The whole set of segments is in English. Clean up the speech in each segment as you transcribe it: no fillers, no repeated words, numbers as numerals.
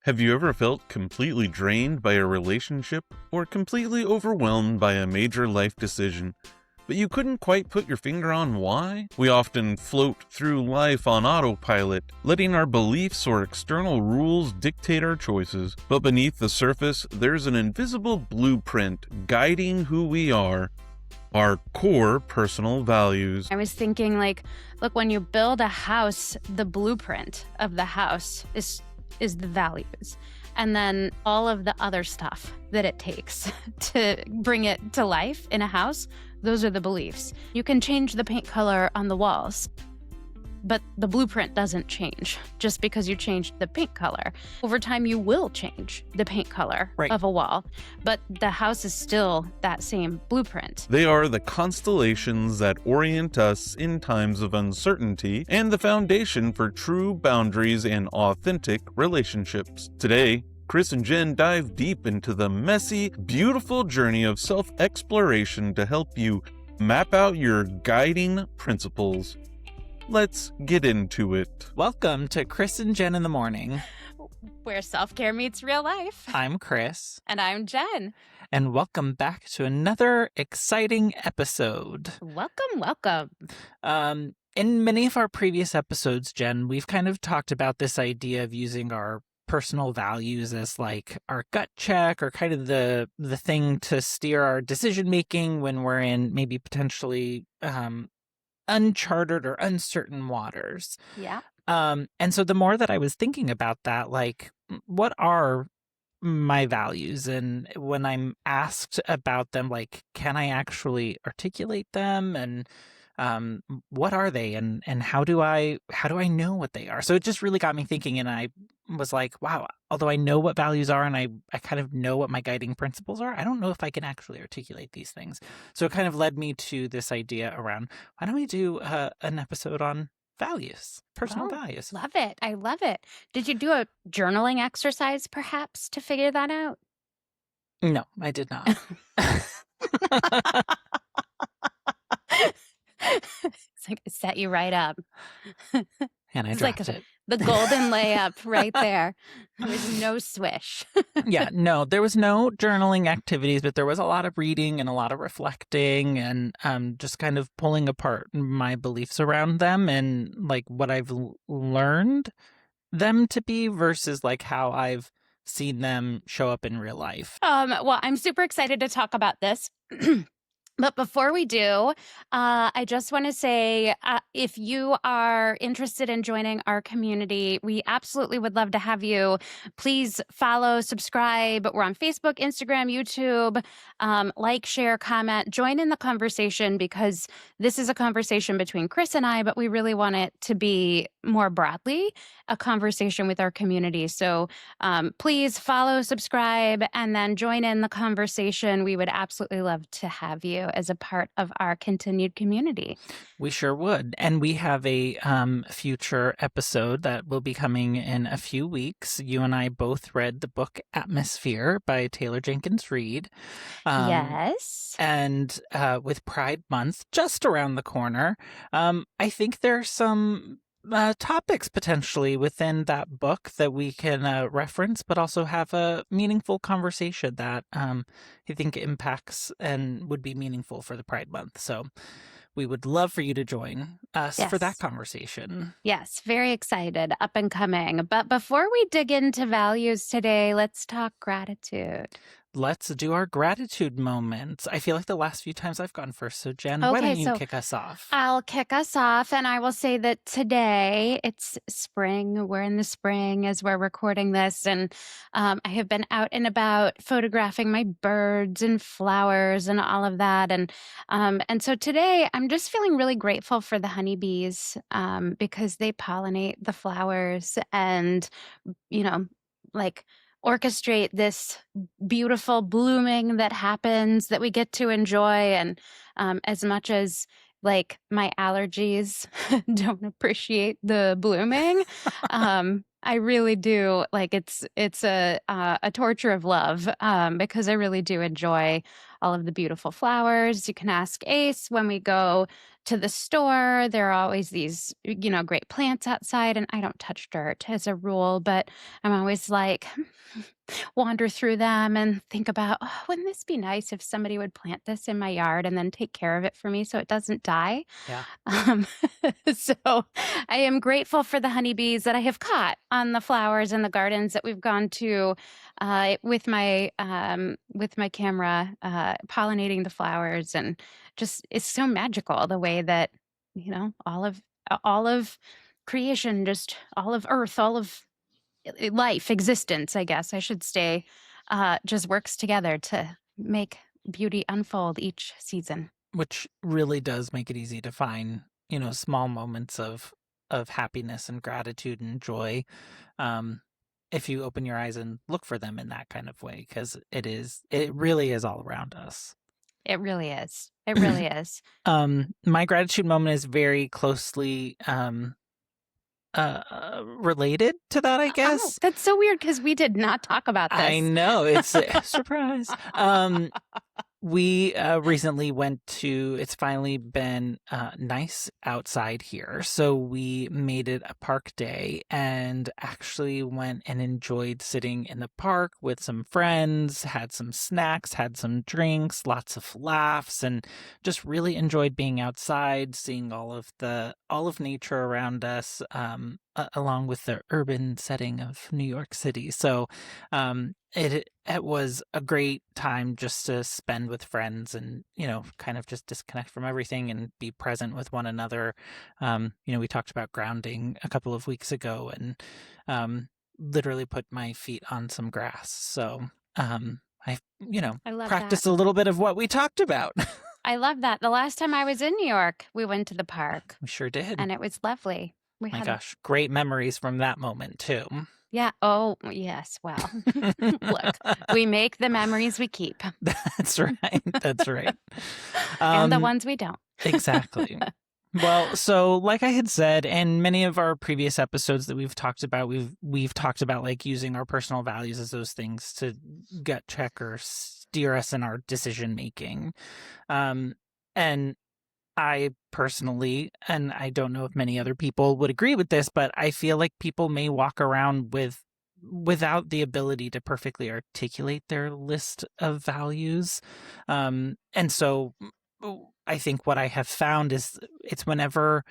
Have you ever felt completely drained by a relationship or completely overwhelmed by a major life decision, but you couldn't quite put your finger on why? We often float through life on autopilot, letting our beliefs or external rules dictate our choices, but beneath the surface, there's an invisible blueprint guiding who we are. Our core personal values. I was thinking, look, when you build a house, the blueprint of the house is the values. And then all of the other stuff that it takes to bring it to life in a house, those are the beliefs. You can change the paint color on the walls, but the blueprint doesn't change just because you changed the paint color. Over time, you will change the paint color of a wall, but the house is still that same blueprint. They are the constellations that orient us in times of uncertainty and the foundation for true boundaries and authentic relationships. Today, Chris and Jen dive deep into the messy, beautiful journey of self-exploration to help you map out your guiding principles. Let's get into it. Welcome to Chris and Jen in the Morning, where self-care meets real life. I'm Chris. And I'm Jen. And welcome back to another exciting episode. Welcome. In many of our previous episodes, Jen, we've kind of talked about this idea of using our personal values as like our gut check or kind of the thing to steer our decision making when we're in maybe potentially uncharted or uncertain waters. Yeah. And so the more that I was thinking about that, like, what are my values? And when I'm asked about them, like, can I actually articulate them? And what are they? And how do I know what they are? So it just really got me thinking, and I was like, wow, although I know what values are and I kind of know what my guiding principles are, I don't know if I can actually articulate these things. So it kind of led me to this idea around, why don't we do an episode on values, personal values? Love it. I love it. Did you do a journaling exercise perhaps to figure that out? No, I did not. It's like it set you right up. And I It's dropped like it. the golden layup right there. There was no swish. Yeah, no, there was no journaling activities, but there was a lot of reading and a lot of reflecting and just kind of pulling apart my beliefs around them and like what I've learned them to be versus like how I've seen them show up in real life. Well, I'm super excited to talk about this. But before we do, I just want to say, if you are interested in joining our community, we absolutely would love to have you. Please follow, subscribe. We're on Facebook, Instagram, YouTube. Like, share, comment, join in the conversation because this is a conversation between Chris and I, but we really want it to be more broadly a conversation with our community. So please follow, subscribe, and then join in the conversation. We would absolutely love to have you as a part of our continued community. We sure would. And we have a future episode that will be coming in a few weeks. You and I both read the book Atmosphere by Taylor Jenkins Reid. Yes. And with Pride Month just around the corner, I think there's some topics potentially within that book that we can reference, but also have a meaningful conversation that I think impacts and would be meaningful for the Pride Month. So we would love for you to join us for that conversation. Yes, very excited, up and coming. But before we dig into values today, let's talk gratitude. Let's do our gratitude moments. I feel like the last few times I've gone first. So Jen, why don't you kick us off? I'll kick us off, and I will say that today it's spring. We're in the spring as we're recording this, and I have been out and about photographing my birds and flowers and all of that. And so today I'm just feeling really grateful for the honeybees because they pollinate the flowers and, orchestrate this beautiful blooming that happens that we get to enjoy. And as much as my allergies don't appreciate the blooming, I really do. It's a torture of love because I really do enjoy all of the beautiful flowers. You can ask Ace when we go to the store, there are always these, great plants outside, and I don't touch dirt as a rule, but I'm always like, wander through them and think about, oh, wouldn't this be nice if somebody would plant this in my yard and then take care of it for me so it doesn't die? Yeah. Um, so I am grateful for the honeybees that I have caught on the flowers in the gardens that we've gone to with my camera, pollinating the flowers, and just it's so magical the way that all of creation, just all of Earth, all of life, existence, I guess I should say, just works together to make beauty unfold each season. Which really does make it easy to find, small moments of happiness and gratitude and joy, um, if you open your eyes and look for them in that kind of way, because it really is all around us. It really is. It really is. My gratitude moment is very closely related to that, I Oh, guess. that's so weird because we did not talk about this. I know, it's a surprise. We recently it's finally been nice outside here. So we made it a park day and actually went and enjoyed sitting in the park with some friends, had some snacks, had some drinks, lots of laughs, and just really enjoyed being outside, seeing all of nature around us, along with the urban setting of New York City. So it was a great time just to spend with friends and, kind of just disconnect from everything and be present with one another. We talked about grounding a couple of weeks ago, and literally put my feet on some grass. So I love practiced that. a little bit of what we talked about. I love that. The last time I was in New York, we went to the park, We sure did. and it was lovely. My gosh, great memories from that moment too. Yeah. Oh, yes. Well, look, we make the memories we keep. That's right. That's right. And the ones we don't. Exactly. Well, so like I had said, in many of our previous episodes that we've talked about, we've talked about like using our personal values as those things to gut check or steer us in our decision making. And I personally, and I don't know if many other people would agree with this, but I feel like people may walk around without the ability to perfectly articulate their list of values. And so I think what I have found is it's whenever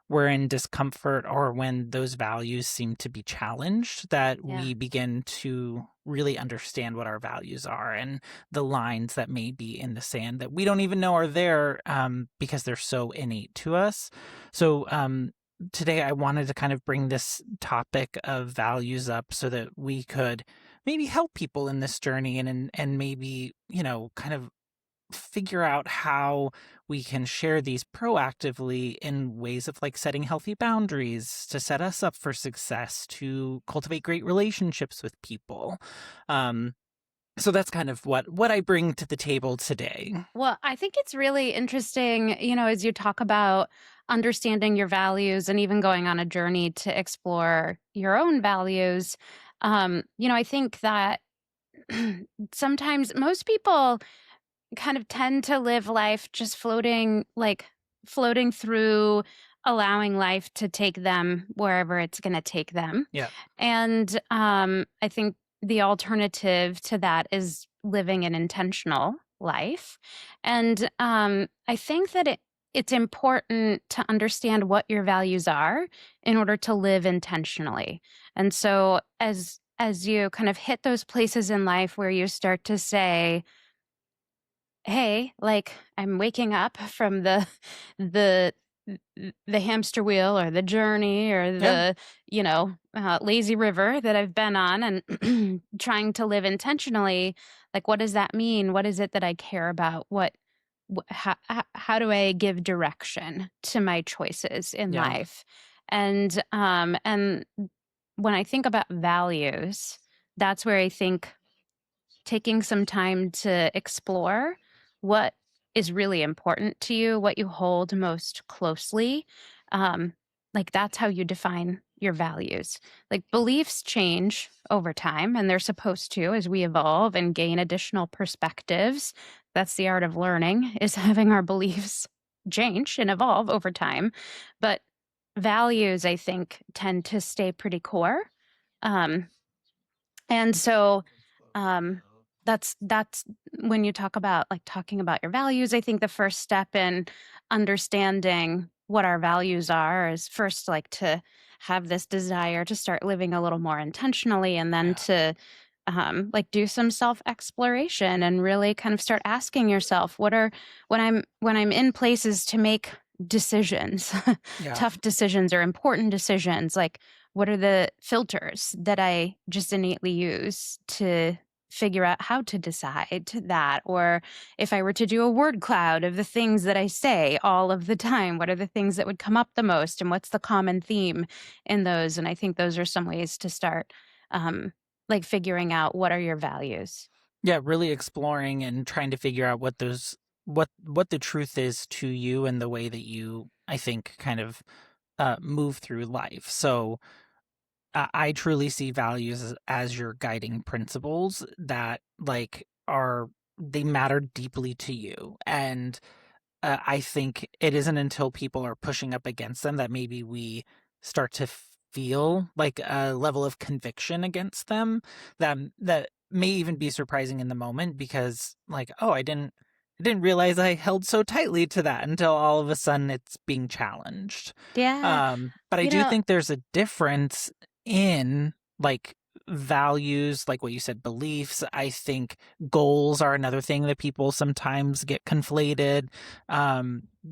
we're in discomfort or when those values seem to be challenged that we begin to really understand what our values are and the lines that may be in the sand that we don't even know are there, because they're so innate to us. So today I wanted to kind of bring this topic of values up so that we could maybe help people in this journey and maybe, kind of figure out how we can share these proactively in ways of like setting healthy boundaries to set us up for success, to cultivate great relationships with people. So that's kind of what I bring to the table today. Well, I think it's really interesting, as you talk about understanding your values and even going on a journey to explore your own values. I think that sometimes most people kind of tend to live life just floating through, allowing life to take them wherever it's going to take them. Yeah. And I think the alternative to that is living an intentional life. And I think that it's important to understand what your values are in order to live intentionally. And so as you kind of hit those places in life where you start to say, hey, like I'm waking up from the hamster wheel or the journey or the lazy river that I've been on, and trying to live intentionally. Like, what does that mean? What is it that I care about? How do I give direction to my choices in life? And when I think about values, that's where I think taking some time to explore what is really important to you, what you hold most closely. Like that's how you define your values. Like beliefs change over time, and they're supposed to as we evolve and gain additional perspectives. That's the art of learning, is having our beliefs change and evolve over time, but values, I think, tend to stay pretty core. Um, and so um, that's when you talk about like talking about your values, I think the first step in understanding what our values are is first like to have this desire to start living a little more intentionally, and then to like do some self exploration and really kind of start asking yourself what are when I'm in places to make decisions, Yeah. tough decisions or important decisions, like what are the filters that I just innately use to figure out how to decide that? Or if I were to do a word cloud of the things that I say all of the time, what are the things that would come up the most, and what's the common theme in those? And I think those are some ways to start like figuring out what are your values. Yeah, really exploring and trying to figure out what the truth is to you and the way that you, I think, kind of move through life. So I truly see values as your guiding principles that like are they matter deeply to you. And I think it isn't until people are pushing up against them that maybe we start to feel like a level of conviction against them that may even be surprising in the moment, because like, oh, I didn't realize I held so tightly to that until all of a sudden it's being challenged. Yeah. But I You do know, think there's a difference in like values, like what you said, beliefs. I think goals are another thing that people sometimes get conflated,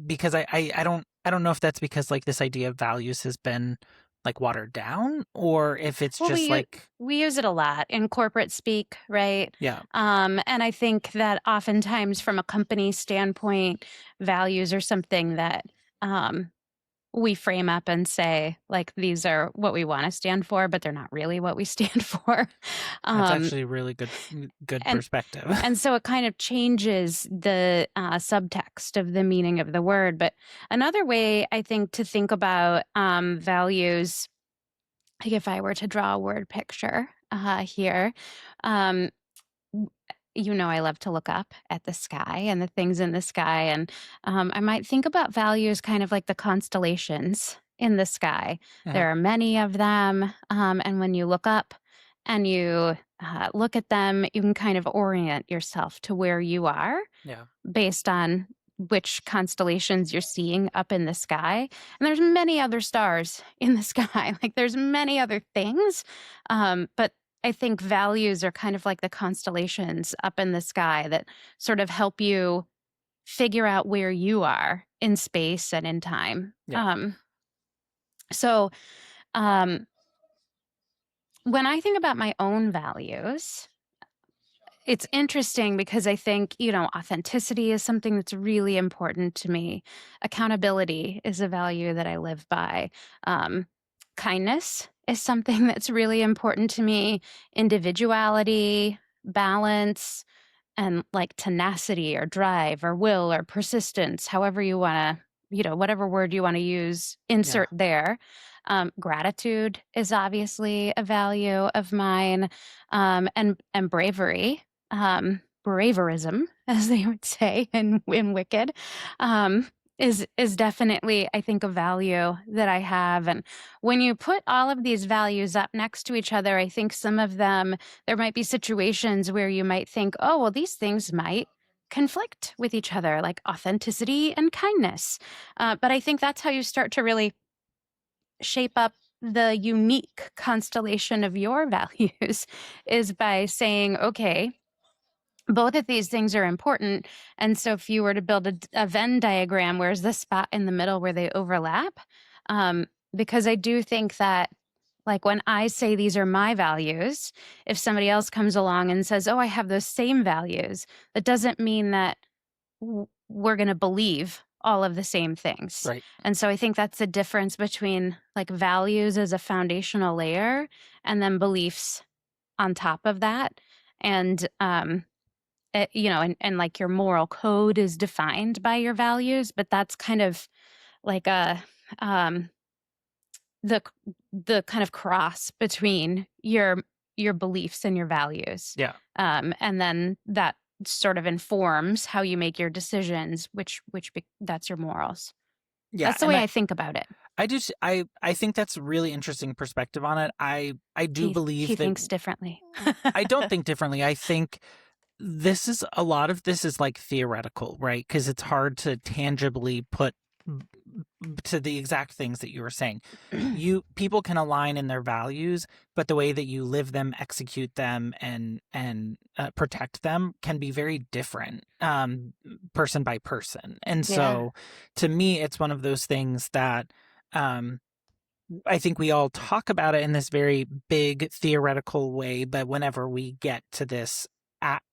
because I don't know if that's because like this idea of values has been like watered down, or if it's well, just like, we use it a lot in corporate speak, right? yeah, And I think that oftentimes, from a company standpoint, values are something that um, we frame up and say, like, these are what we want to stand for, but they're not really what we stand for. that's Um, actually a really good and perspective. and so it kind of changes the subtext of the meaning of the word. But another way I think to think about values, like if I were to draw a word picture here, um, you know, I love to look up at the sky and the things in the sky. And I might think about values kind of like the constellations in the sky. Yeah, There are many of them. And when you look up and you look at them, you can kind of orient yourself to where you are yeah, based on which constellations you're seeing up in the sky. And there's many other stars in the sky. Like there's many other things. But I think values are kind of like the constellations up in the sky that sort of help you figure out where you are in space and in time. yeah, So um, when I think about my own values, it's interesting because I think, you know, authenticity is something that's really important to me. Accountability is a value that I live by. Um, Kindness is something that's really important to me. Individuality, balance, and like tenacity or drive or will or persistence, however you want to, you know, whatever word you want to use, yeah, insert there. Gratitude is obviously a value of mine, and bravery, braverism, as they would say in Wicked, um, is definitely, I think, a value that I have. And when you put all of these values up next to each other, I think some of them, there might be situations where you might think, oh, well, these things might conflict with each other, like authenticity and kindness. But I think that's how you start to really shape up the unique constellation of your values, is by saying, okay, both of these things are important. And so if you were to build a Venn diagram, where's the spot in the middle where they overlap? Because I do think that, like, when I say these are my values, if somebody else comes along and says, oh, I have those same values, that doesn't mean that we're going to believe all of the same things. right. And so I think that's the difference between like values as a foundational layer and then beliefs on top of that. And you know, and like your moral code is defined by your values, but that's kind of like a um the the kind of cross between your beliefs and your values. Yeah. And then sort of informs how you make your decisions, that's your morals. Yeah, That's the and way I think about it. I think that's a really interesting perspective on it. I do He believe that thinks differently. I don't think differently. I think a lot of this is like theoretical, right? Because it's hard to tangibly put to the exact things that you were saying. People can align in their values, but the way that you live them, execute them, and protect them can be very different, person by person. And Yeah. so, to me, it's one of those things that I think we all talk about it in this very big theoretical way, but whenever we get to this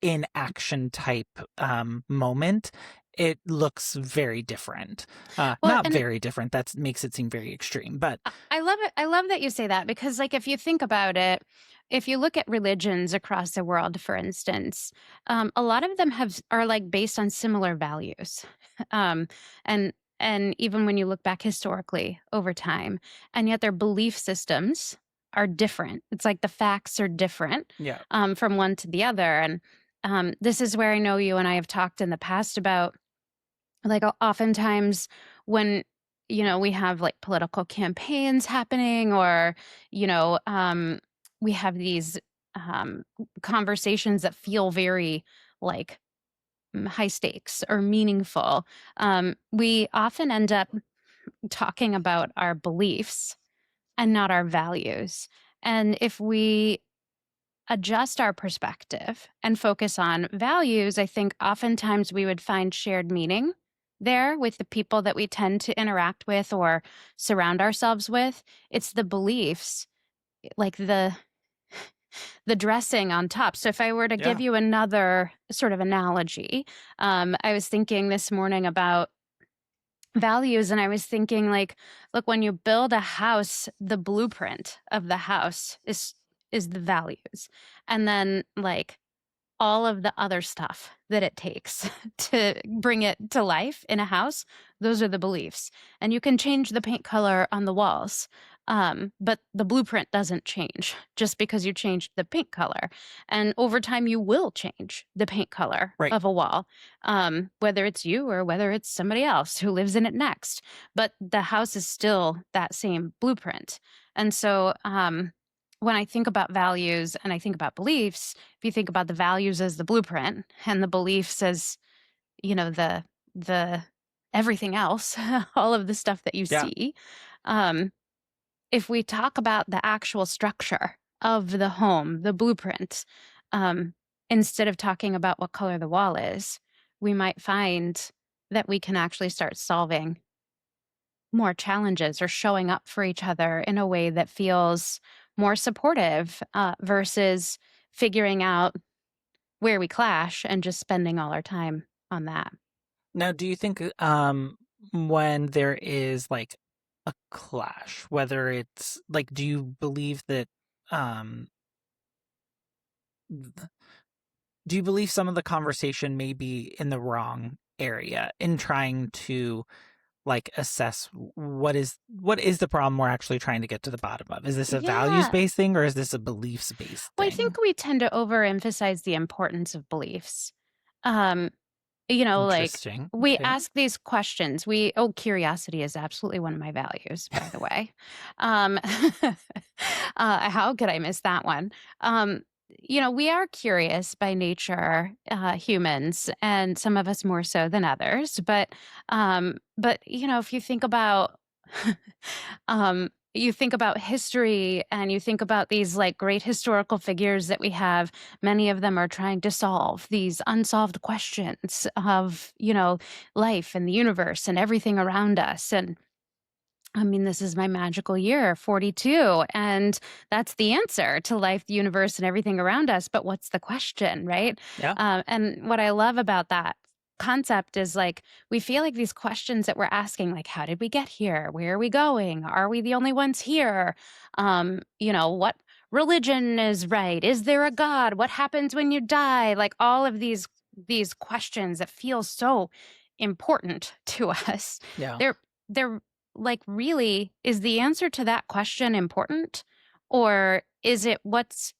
in action type moment, it looks very different. Not very different. That makes it seem very extreme, but I love it. I love that you say that, because like, if you think about it, if you look at religions across the world, for instance, a lot of them are like based on similar values. um, and even when you look back historically over time, and yet their belief systems are different. It's like the facts are different, yeah, from one to the other. And this is where I know you and I have talked in the past about, like, oftentimes when, we have like political campaigns happening, or, we have these conversations that feel very like high stakes or meaningful. We often end up talking about our beliefs and not our values. And if we adjust our perspective and focus on values, I think oftentimes we would find shared meaning there with the people that we tend to interact with or surround ourselves with. It's the beliefs, like the dressing on top. So if I were to give yeah, you another sort of analogy, I was thinking this morning about values, and I was thinking, like, look, when you build a house, the blueprint of the house is the values. And then, like, all of the other stuff that it takes to bring it to life in a house, those are the beliefs. And you can change the paint color on the walls, but the blueprint doesn't change just because you changed the paint color. And over time, you will change the paint color right. of a wall, whether it's you or whether it's somebody else who lives in it next. But the house is still that same blueprint. And so, when I think about values and I think about beliefs, if you think about the values as the blueprint and the beliefs as, the everything else, all of the stuff that you Yeah. see, um, if we talk about the actual structure of the home, the blueprint, um, instead of talking about what color the wall is, we might find that we can actually start solving more challenges or showing up for each other in a way that feels more supportive, versus figuring out where we clash and just spending all our time on that. Now, do you think when there is like a clash, whether it's like, do you believe that um th- do you believe some of the conversation may be in the wrong area in trying to like assess what is the problem we're actually trying to get to the bottom of? Is this a values Yeah. based thing or is this a beliefs based Well, I thing? think we tend to overemphasize the importance of beliefs. Um, like, Interesting. we Okay. ask these questions. Curiosity is absolutely one of my values, by the way. How could I miss that one? We are curious by nature, humans, and some of us more so than others. But if you think about, you think about history and you think about these like great historical figures that we have, many of them are trying to solve these unsolved questions of, life and the universe and everything around us. And I mean, this is my magical year, 42, and that's the answer to life, the universe, and everything around us. But what's the question, right? Yeah. And what I love about that concept is, like, we feel like these questions that we're asking, like, how did we get here? Where are we going? Are we the only ones here? What religion is right? Is there a God? What happens when you die? Like, all of these questions that feel so important to us. Yeah. They're like, really, is the answer to that question important? Or is it what's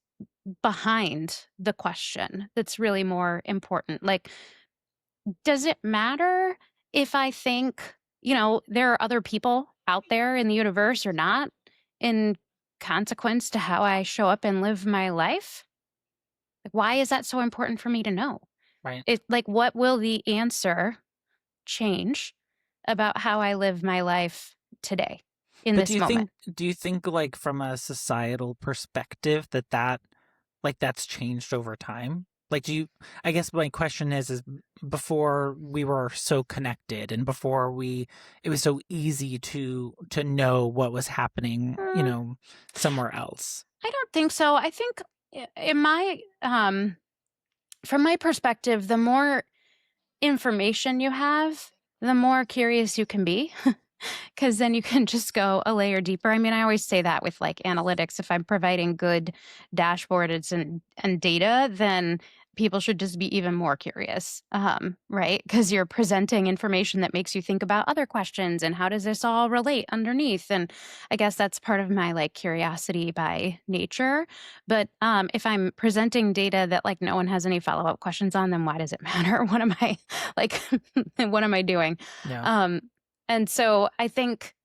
behind the question that's really more important. Like, does it matter if I think, there are other people out there in the universe or not, in consequence to how I show up and live my life? Like, why is that so important for me to know? Right. What will the answer change about how I live my life today in But this moment? do you think like from a societal perspective that like that's changed over time? Like I guess my question is before we were so connected and before it was so easy to know what was happening, Mm, somewhere else. I don't think so. I think in my from my perspective, the more information you have, the more curious you can be. Because then you can just go a layer deeper. I mean, I always say that with like analytics. If I'm providing good dashboards and data, then people should just be even more curious, right? Because you're presenting information that makes you think about other questions and how does this all relate underneath. And I guess that's part of my like curiosity by nature. But if I'm presenting data that like no one has any follow up questions on, then why does it matter? What am I like? What am I doing? Yeah. Um, and so I think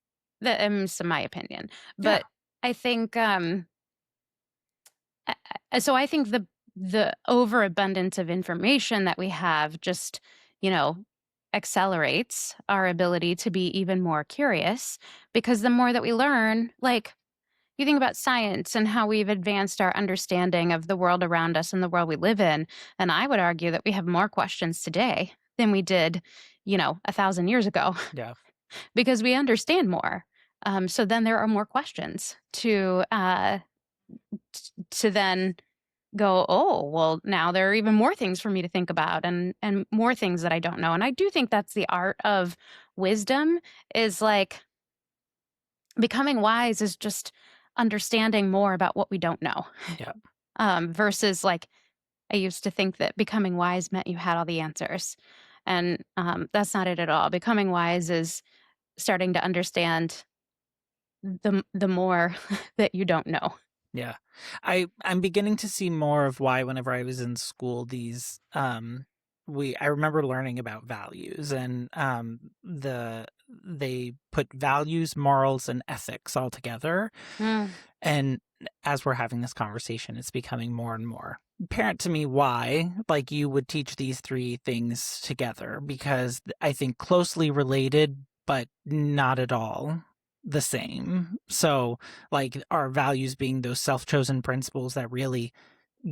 that is my opinion, Yeah. but I think so I think the overabundance of information that we have just, you know, accelerates our ability to be even more curious because the more that we learn, like you think about science and how we've advanced our understanding of the world around us and the world we live in, and I would argue that we have more questions today than we did, 1,000 years ago. Yeah. Because we understand more. So then there are more questions to then go, oh, well, now there are even more things for me to think about and more things that I don't know. And I do think that's the art of wisdom is like becoming wise is just understanding more about what we don't know. Yeah. Versus like I used to think that becoming wise meant you had all the answers. And that's not it at all. Becoming wise is starting to understand the more that you don't know. Yeah. I'm beginning to see more of why whenever I was in school I remember learning about values and they put values, morals, and ethics all together. Mm, And as we're having this conversation, it's becoming more and more apparent to me why like you would teach these three things together, because I think closely related but not at all the same. So like our values being those self-chosen principles that really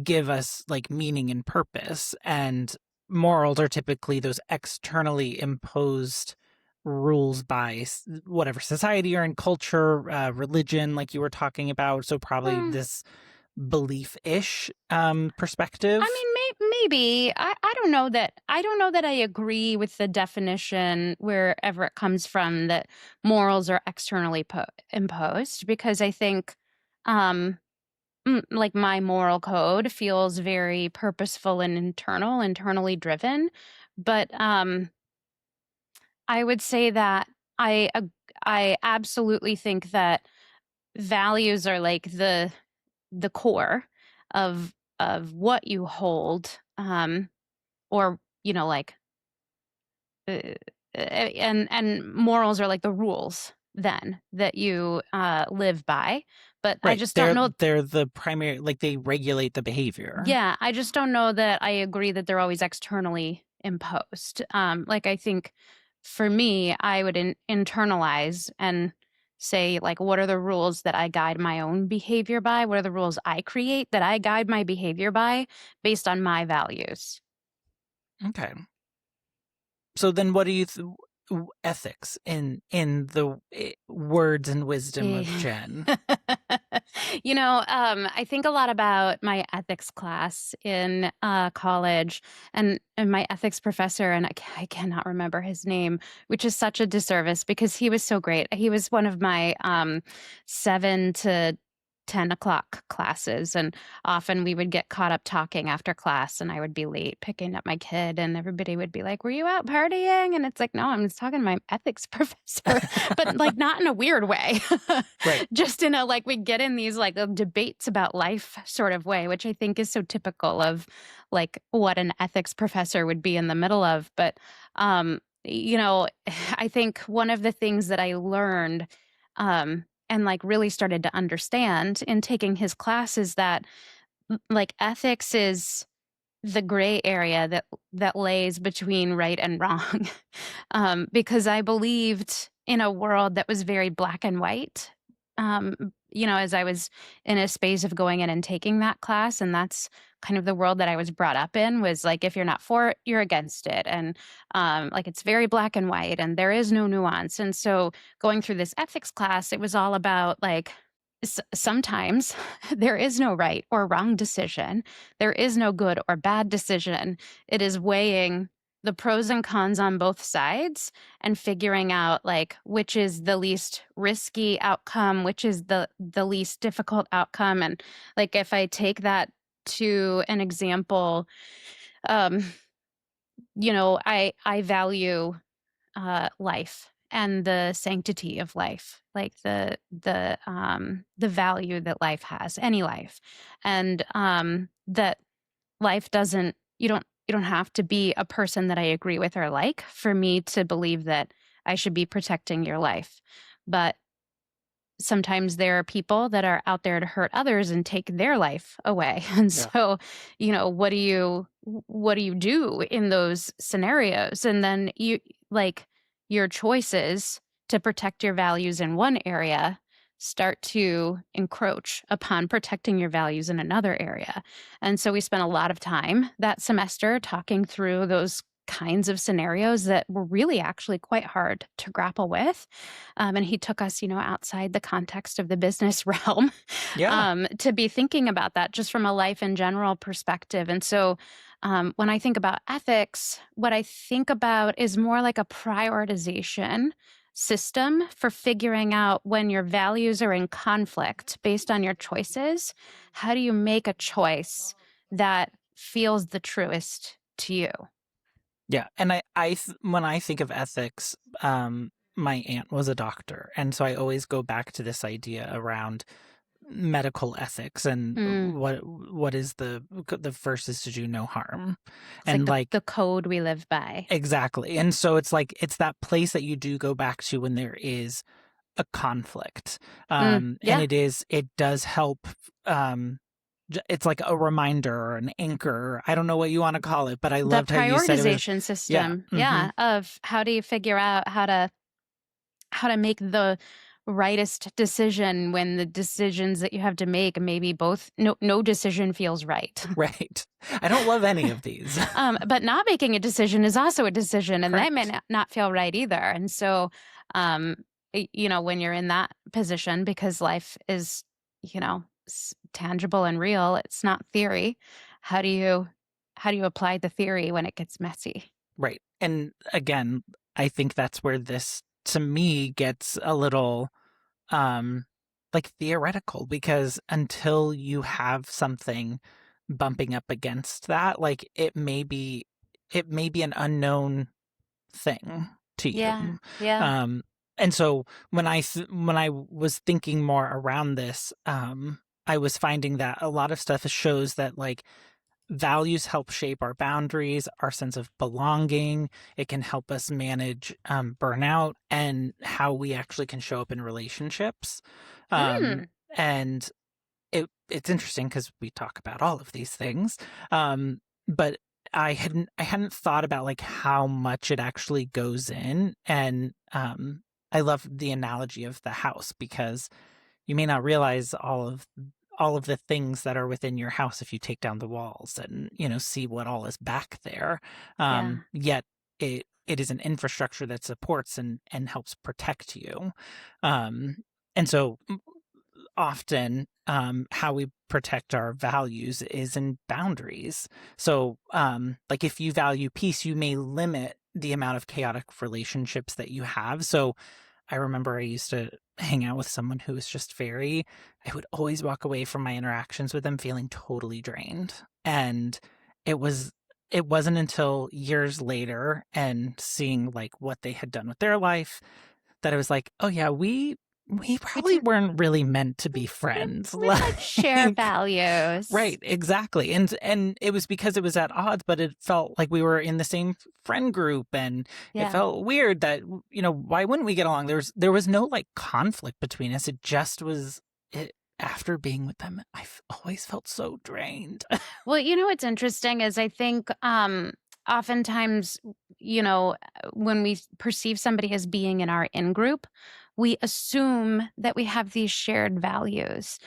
give us like meaning and purpose, and morals are typically those externally imposed rules by whatever society you're in, culture, religion, like you were talking about. So probably mm. this belief-ish perspective. I mean, maybe I don't know that I agree with the definition wherever it comes from that morals are externally imposed because I think um, like my moral code feels very purposeful and internally driven, but I would say that I absolutely think that values are like the core of what you hold, or like and morals are like the rules then that you live by. But I Right. just don't know. They're the primary, like they regulate the behavior. Yeah, I just don't know that I agree that they're always externally imposed. Like I think for me, I would internalize and say like, what are the rules that I guide my own behavior by? What are the rules I create that I guide my behavior by based on my values? Okay. So then what do you ethics in the words and wisdom of Eh. Jen? I think a lot about my ethics class in college and my ethics professor, and I cannot remember his name, which is such a disservice because he was so great. He was one of my 7 to 10 o'clock classes. And often we would get caught up talking after class, and I would be late picking up my kid, and everybody would be like, "Were you out partying?" And it's like, "No, I'm just talking to my ethics professor," but like not in a weird way. Right. Just in a like, we get in these like debates about life sort of way, which I think is so typical of like what an ethics professor would be in the middle of. But, I think one of the things that I learned, and like really started to understand in taking his class is that like ethics is the gray area that lays between right and wrong. Because I believed in a world that was very black and white. As I was in a space of going in and taking that class, and that's kind of the world that I was brought up in, was like, if you're not for it, you're against it. And like it's very black and white and there is no nuance. And so going through this ethics class, it was all about like, sometimes there is no right or wrong decision. There is no good or bad decision. It is weighing the pros and cons on both sides and figuring out like which is the least risky outcome, which is the least difficult outcome. And like if I take that to an example, um, I value life and the sanctity of life, like the value that life has, any life, and that life doesn't. You don't have to be a person that I agree with or like for me to believe that I should be protecting your life, but sometimes there are people that are out there to hurt others and take their life away. And Yeah. so, what do you do in those scenarios? And then your choices to protect your values in one area start to encroach upon protecting your values in another area. And so we spent a lot of time that semester talking through those kinds of scenarios that were really actually quite hard to grapple with. And he took us, outside the context of the business realm, Yeah. to be thinking about that just from a life in general perspective. And so when I think about ethics, what I think about is more like a prioritization system for figuring out when your values are in conflict based on your choices. How do you make a choice that feels the truest to you? Yeah. And when I think of ethics, my aunt was a doctor. And so I always go back to this idea around medical ethics and Mm. what is the first is to do no harm. It's And like the code we live by. exactly. And so it's like, it's that place that you do go back to when there is a conflict. And Yeah. it does help. It's like a reminder or an anchor. I don't know what you want to call it, but I The loved how you said it was. prioritization Yeah. system. Yeah. Of how do you figure out how to make the rightest decision when the decisions that you have to make, maybe both no decision feels right. Right. I don't love any of these. But not making a decision is also a decision, and that may Correct. not feel right either. And so, when you're in that position, because life is, tangible and real, it's not theory. How do you apply the theory when it gets messy? Right. And again, I think that's where this to me gets a little like theoretical, because until you have something bumping up against that, like it may be an unknown thing to you. Yeah. And so when I was thinking more around this, I was finding that a lot of stuff shows that like values help shape our boundaries, our sense of belonging. It can help us manage burnout and how we actually can show up in relationships. Mm. And it's interesting because we talk about all of these things, but I hadn't thought about like how much it actually goes in. And I love the analogy of the house, because you may not realize all of the things that are within your house if you take down the walls and see what all is back there. Yet it is an infrastructure that supports and helps protect you. And so often how we protect our values is in boundaries. So like if you value peace, you may limit the amount of chaotic relationships that you have. So I remember I used to hang out with someone who was just I would always walk away from my interactions with them feeling totally drained. And it was it wasn't until years later and seeing like what they had done with their life that I was like, oh yeah, we probably do. weren't really meant to be friends. We like share Like, values. right, exactly. And it was because it was at odds, but it felt like we were in the same friend group, and it Yeah. felt weird that, why wouldn't we get along? There was no like conflict between us. It just was after being with them, always felt so drained. Well, what's interesting is I think oftentimes, when we perceive somebody as being in our in group, we assume that we have these shared values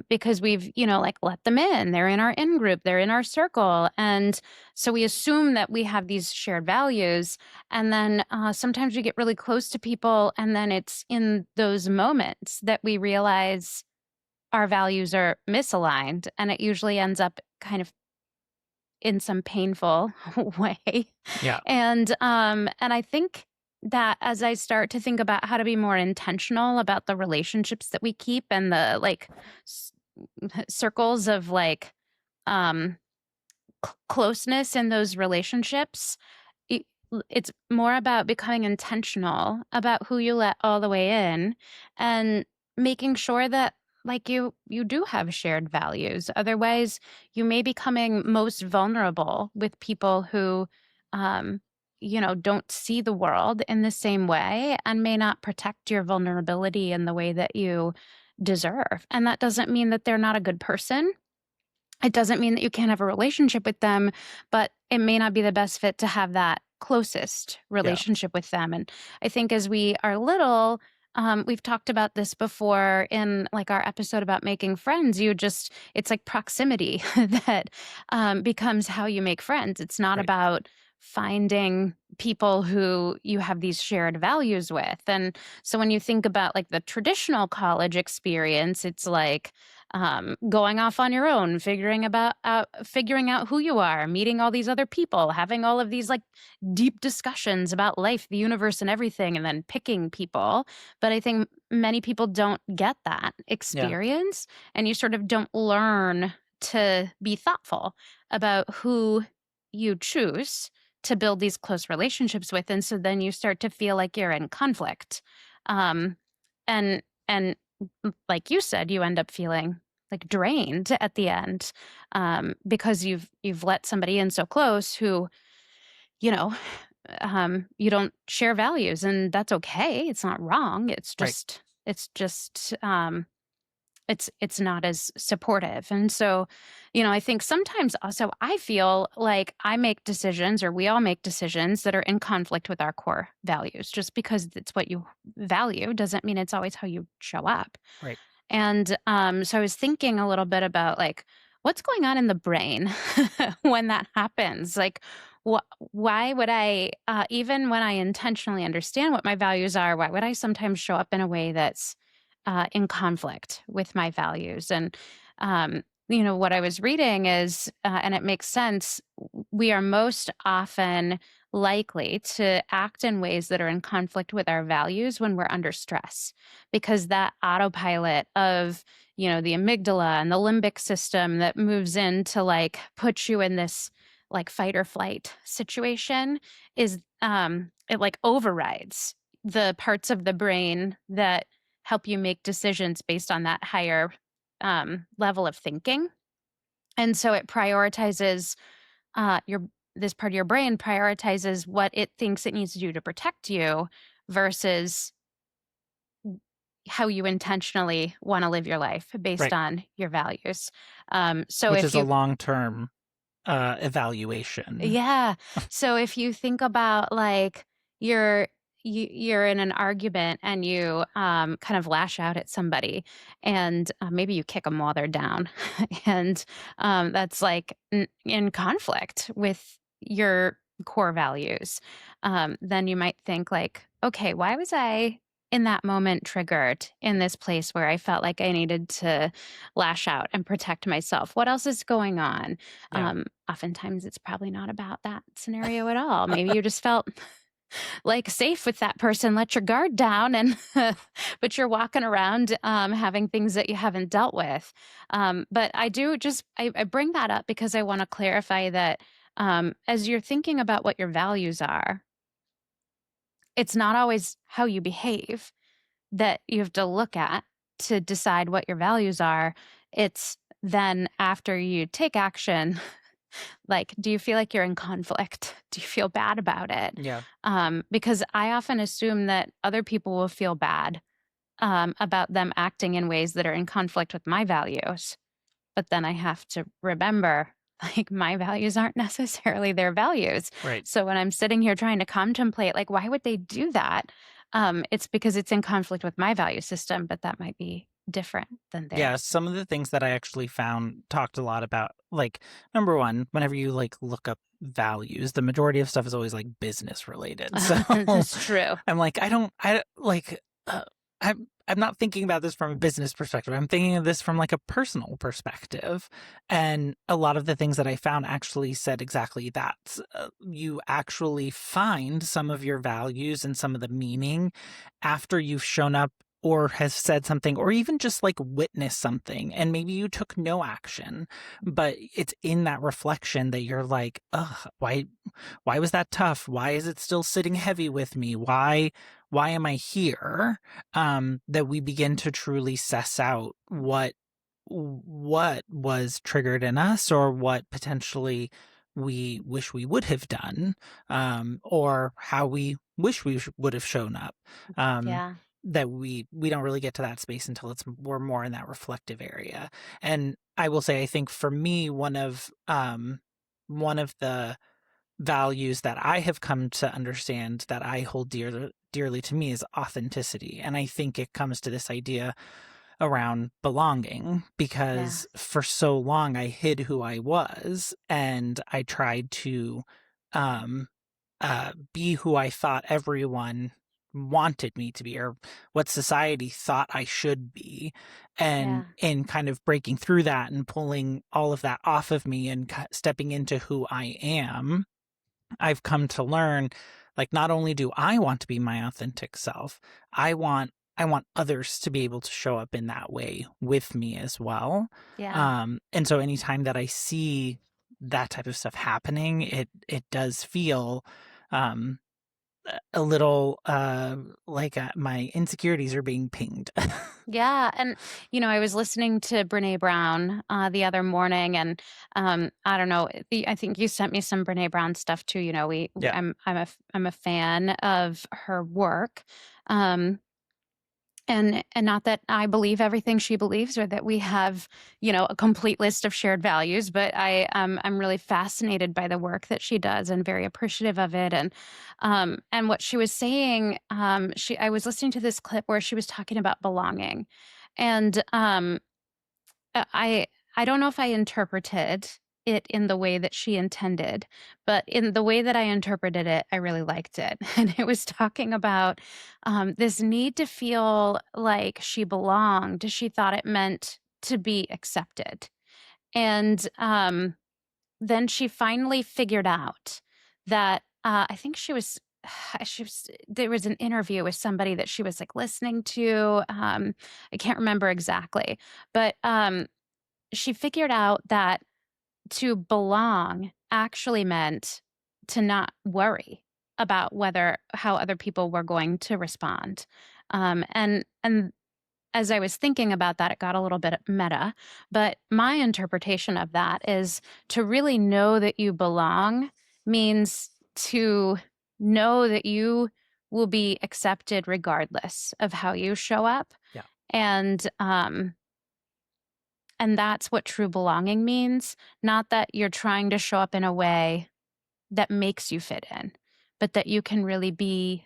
because we've, like let them in. They're in our in group, they're in our circle. And so we assume that we have these shared values. And then sometimes we get really close to people. And then it's in those moments that we realize our values are misaligned, and it usually ends up kind of in some painful way. Yeah. And I think that as I start to think about how to be more intentional about the relationships that we keep and the like circles of like um closeness in those relationships, it, it's more about becoming intentional about who you let all the way in and making sure that like you do have shared values. Otherwise, you may be becoming most vulnerable with people who um don't see the world in the same way and may not protect your vulnerability in the way that you deserve. And that doesn't mean that they're not a good person. It doesn't mean that you can't have a relationship with them, but it may not be the best fit to have that closest Yeah. relationship with them. And I think as we are little, we've talked about this before in like our episode about making friends. It's like proximity that becomes how you make friends. It's not Right. about finding people who you have these shared values with. And so when you think about like the traditional college experience, it's like, going off on your own, figuring out who you are, meeting all these other people, having all of these like deep discussions about life, the universe, and everything, and then picking people. But I think many people don't get that Yeah. experience, and you sort of don't learn to be thoughtful about who you choose to build these close relationships with, and so then you start to feel like you're in conflict, um, and like you said, you end up feeling like drained at the end because you've let somebody in so close who you know you don't share values, and that's okay. It's not wrong. Right. It's not as supportive. And so, I think sometimes also I feel like I make decisions, or we all make decisions that are in conflict with our core values. Just because it's what you value doesn't mean it's always how you show up. Right. And so I was thinking a little bit about like what's going on in the brain when that happens. Like, why would I, even when I intentionally understand what my values are, why would I sometimes show up in a way that's in conflict with my values? And, what I was reading is, and it makes sense, we are most often likely to act in ways that are in conflict with our values when we're under stress, because that autopilot of the amygdala and the limbic system that moves in to like put you in this like fight or flight situation is it like overrides the parts of the brain that help you make decisions based on that higher level of thinking. And so it prioritizes your this part of your brain prioritizes what it thinks it needs to do to protect you versus how you intentionally want to live your life based Right. on your values. So Which if is a you long-term evaluation. Yeah. So if you think about like you're you're in an argument and you kind of lash out at somebody, and maybe you kick them while they're down, and that's like in conflict with your core values. Then you might think like, okay, why was I in that moment triggered in this place where I felt like I needed to lash out and protect myself? What else is going on? Yeah. Oftentimes it's probably not about that scenario at all. Maybe you just felt like safe with that person, let your guard down, and but you're walking around having things that you haven't dealt with. But I do just I bring that up because I want to clarify that as you're thinking about what your values are, it's not always how you behave that you have to look at to decide what your values are. It's then after you take action, like, do you feel like you're in conflict? Do you feel bad about it? Yeah. Because I often assume that other people will feel bad about them acting in ways that are in conflict with my values. But then I have to remember, like, my values aren't necessarily their values. Right. So when I'm sitting here trying to contemplate, like, why would they do that? It's because it's in conflict with my value system, but that might be different than Yeah, theirs. some of the things that I actually found talked a lot about, like, number one, whenever you like look up values, the majority of stuff is always like business related. So It's true. I'm like, I don't like, I'm not thinking about this from a business perspective. I'm thinking of this from like a personal perspective. And a lot of the things that I found actually said exactly that. You actually find some of your values and some of the meaning after you've shown up or has said something or even just like witnessed something and maybe you took no action, but it's in that reflection that you're like, ugh, why was that tough? Why is it still sitting heavy with me? Why am I here? That we begin to truly suss out what was triggered in us or what potentially we wish we would have done, or how we wish we would have shown up. Um, Yeah. that we don't really get to that space until we're more in that reflective area. And I will say, I think for me, one of the values that I have come to understand that I hold dearly to me is authenticity. And I think it comes to this idea around belonging Yeah. because for so long I hid who I was and I tried to um be who I thought everyone wanted me to be or what society thought I should be. And Yeah. in kind of breaking through that and pulling all of that off of me and stepping into who I am, I've come to learn, like, not only do I want to be my authentic self, I want others to be able to show up in that way with me as well. Yeah. And so anytime that I see that type of stuff happening, it does feel um a little like my insecurities are being pinged. Yeah, and I was listening to Brene Brown the other morning, and I don't know. I think you sent me some Brene Brown stuff too. Yeah. I'm a fan of her work, um, and not that I believe everything she believes or that we have a complete list of shared values, but I'm really fascinated by the work that she does and very appreciative of it. And what she was saying, I was listening to this clip where she was talking about belonging, and I don't know if I interpreted it in the way that she intended, but in the way that I interpreted it, I really liked it. And it was talking about this need to feel like she belonged. She thought it meant to be accepted. And then she finally figured out that I think there was an interview with somebody that she was like listening to. I can't remember exactly, but she figured out that to belong actually meant to not worry about how other people were going to respond. And as I was thinking about that, it got a little bit meta. But my interpretation of that is to really know that you belong means to know that you will be accepted regardless of how you show up. Yeah. And that's what true belonging means. Not that you're trying to show up in a way that makes you fit in, but that you can really be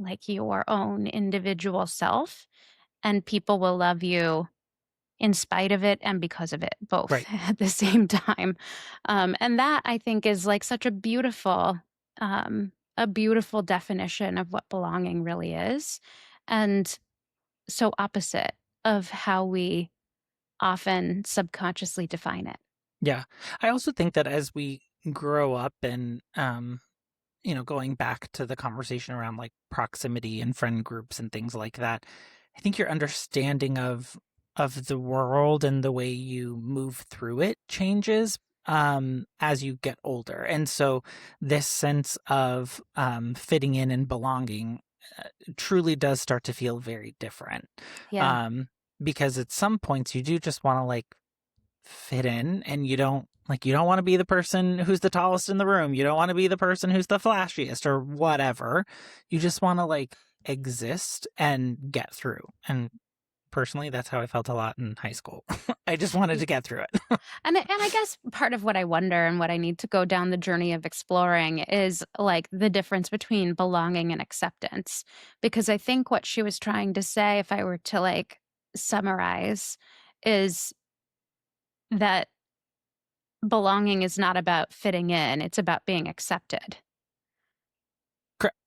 like your own individual self, and people will love you in spite of it and because of it, both Right. at the same time. And that, I think, is like such a beautiful definition of what belonging really is, and so opposite of how we often subconsciously define it. Yeah. I also think that as we grow up and going back to the conversation around like proximity and friend groups and things like that, I think your understanding of the world and the way you move through it changes as you get older. And so this sense of fitting in and belonging truly does start to feel very different. Yeah. Because at some points you do just want to like fit in, and you don't want to be the person who's the tallest in the room. You don't want to be the person who's the flashiest or whatever. You just want to like exist and get through. And personally, that's how I felt a lot in high school. I just wanted to get through it. And I guess part of what I wonder and what I need to go down the journey of exploring is like the difference between belonging and acceptance. Because I think what she was trying to say, if I were to like summarize, is that belonging is not about fitting in, it's about being accepted.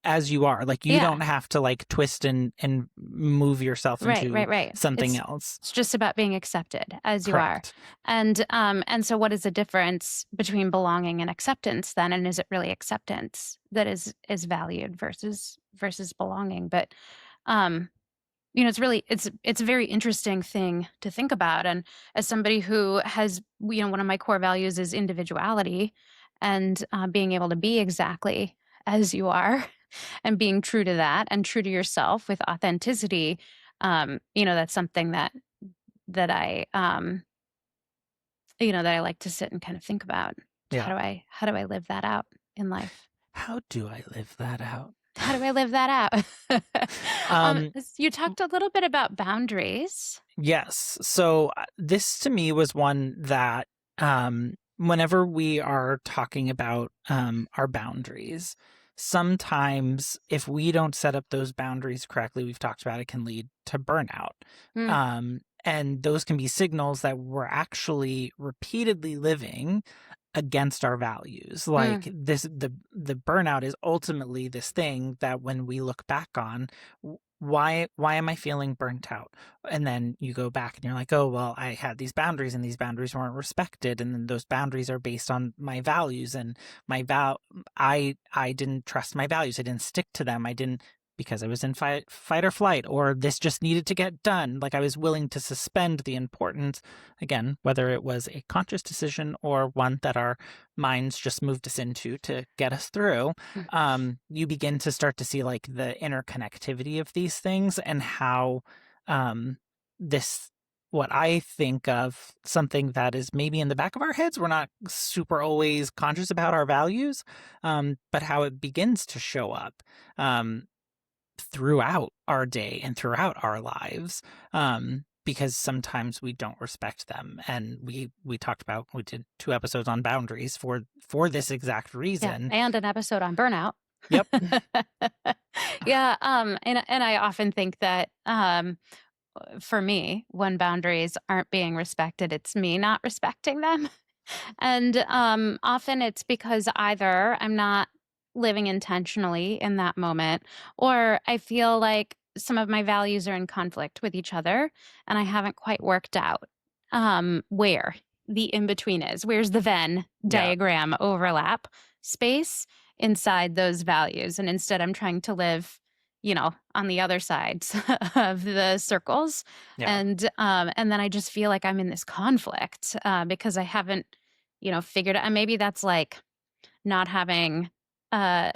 As you are, like you Yeah. don't have to like twist and move yourself into Right. something else. It's just about being accepted as you are. Correct. And so what is the difference between belonging and acceptance then? And is it really acceptance that is valued versus belonging? But it's really it's a very interesting thing to think about. And as somebody who has, one of my core values is individuality, and being able to be exactly as you are and being true to that and true to yourself with authenticity, that's something that I that I like to sit and kind of think about. Yeah. How do I live that out in life? How do I live that out? How do I live that out? You talked a little bit about boundaries. Yes. So this to me was one that whenever we are talking about our boundaries, sometimes if we don't set up those boundaries correctly, we've talked about it can lead to burnout. And those can be signals that we're actually repeatedly living against our values. Like the burnout is ultimately this thing that when we look back on, why am I feeling burnt out? And then you go back and you're like, oh, well, I had these boundaries and these boundaries weren't respected. And then those boundaries are based on my values, and I didn't trust my values. I didn't stick to them. I didn't, because I was in fight or flight, or this just needed to get done. Like I was willing to suspend the importance, again, whether it was a conscious decision or one that our minds just moved us into to get us through. You begin to start to see like the interconnectivity of these things, and how what I think of something that is maybe in the back of our heads, we're not super always conscious about our values, but how it begins to show up throughout our day and throughout our lives, because sometimes we don't respect them. And we did 2 episodes on boundaries for this exact reason. Yeah, and an episode on burnout. Yep. Yeah. And I often think that for me, when boundaries aren't being respected, it's me not respecting them. And often it's because either I'm not living intentionally in that moment, or I feel like some of my values are in conflict with each other, and I haven't quite worked out where the in-between is. Where's the Venn diagram overlap space inside those values? And instead I'm trying to live, on the other sides of the circles. And then I just feel like I'm in this conflict because I haven't, figured out. And maybe that's like not having an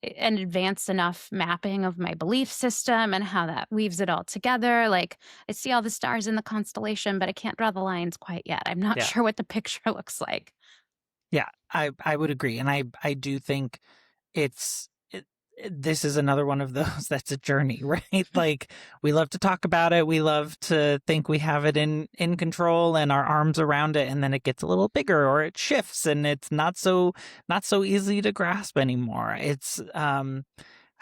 advanced enough mapping of my belief system and how that weaves it all together. Like I see all the stars in the constellation, but I can't draw the lines quite yet. I'm not sure what the picture looks like. Yeah, I would agree. And I do think this is another one of those that's a journey, right? Like we love to talk about it. We love to think we have it in control and our arms around it. And then it gets a little bigger, or it shifts, and it's not so easy to grasp anymore. It's, I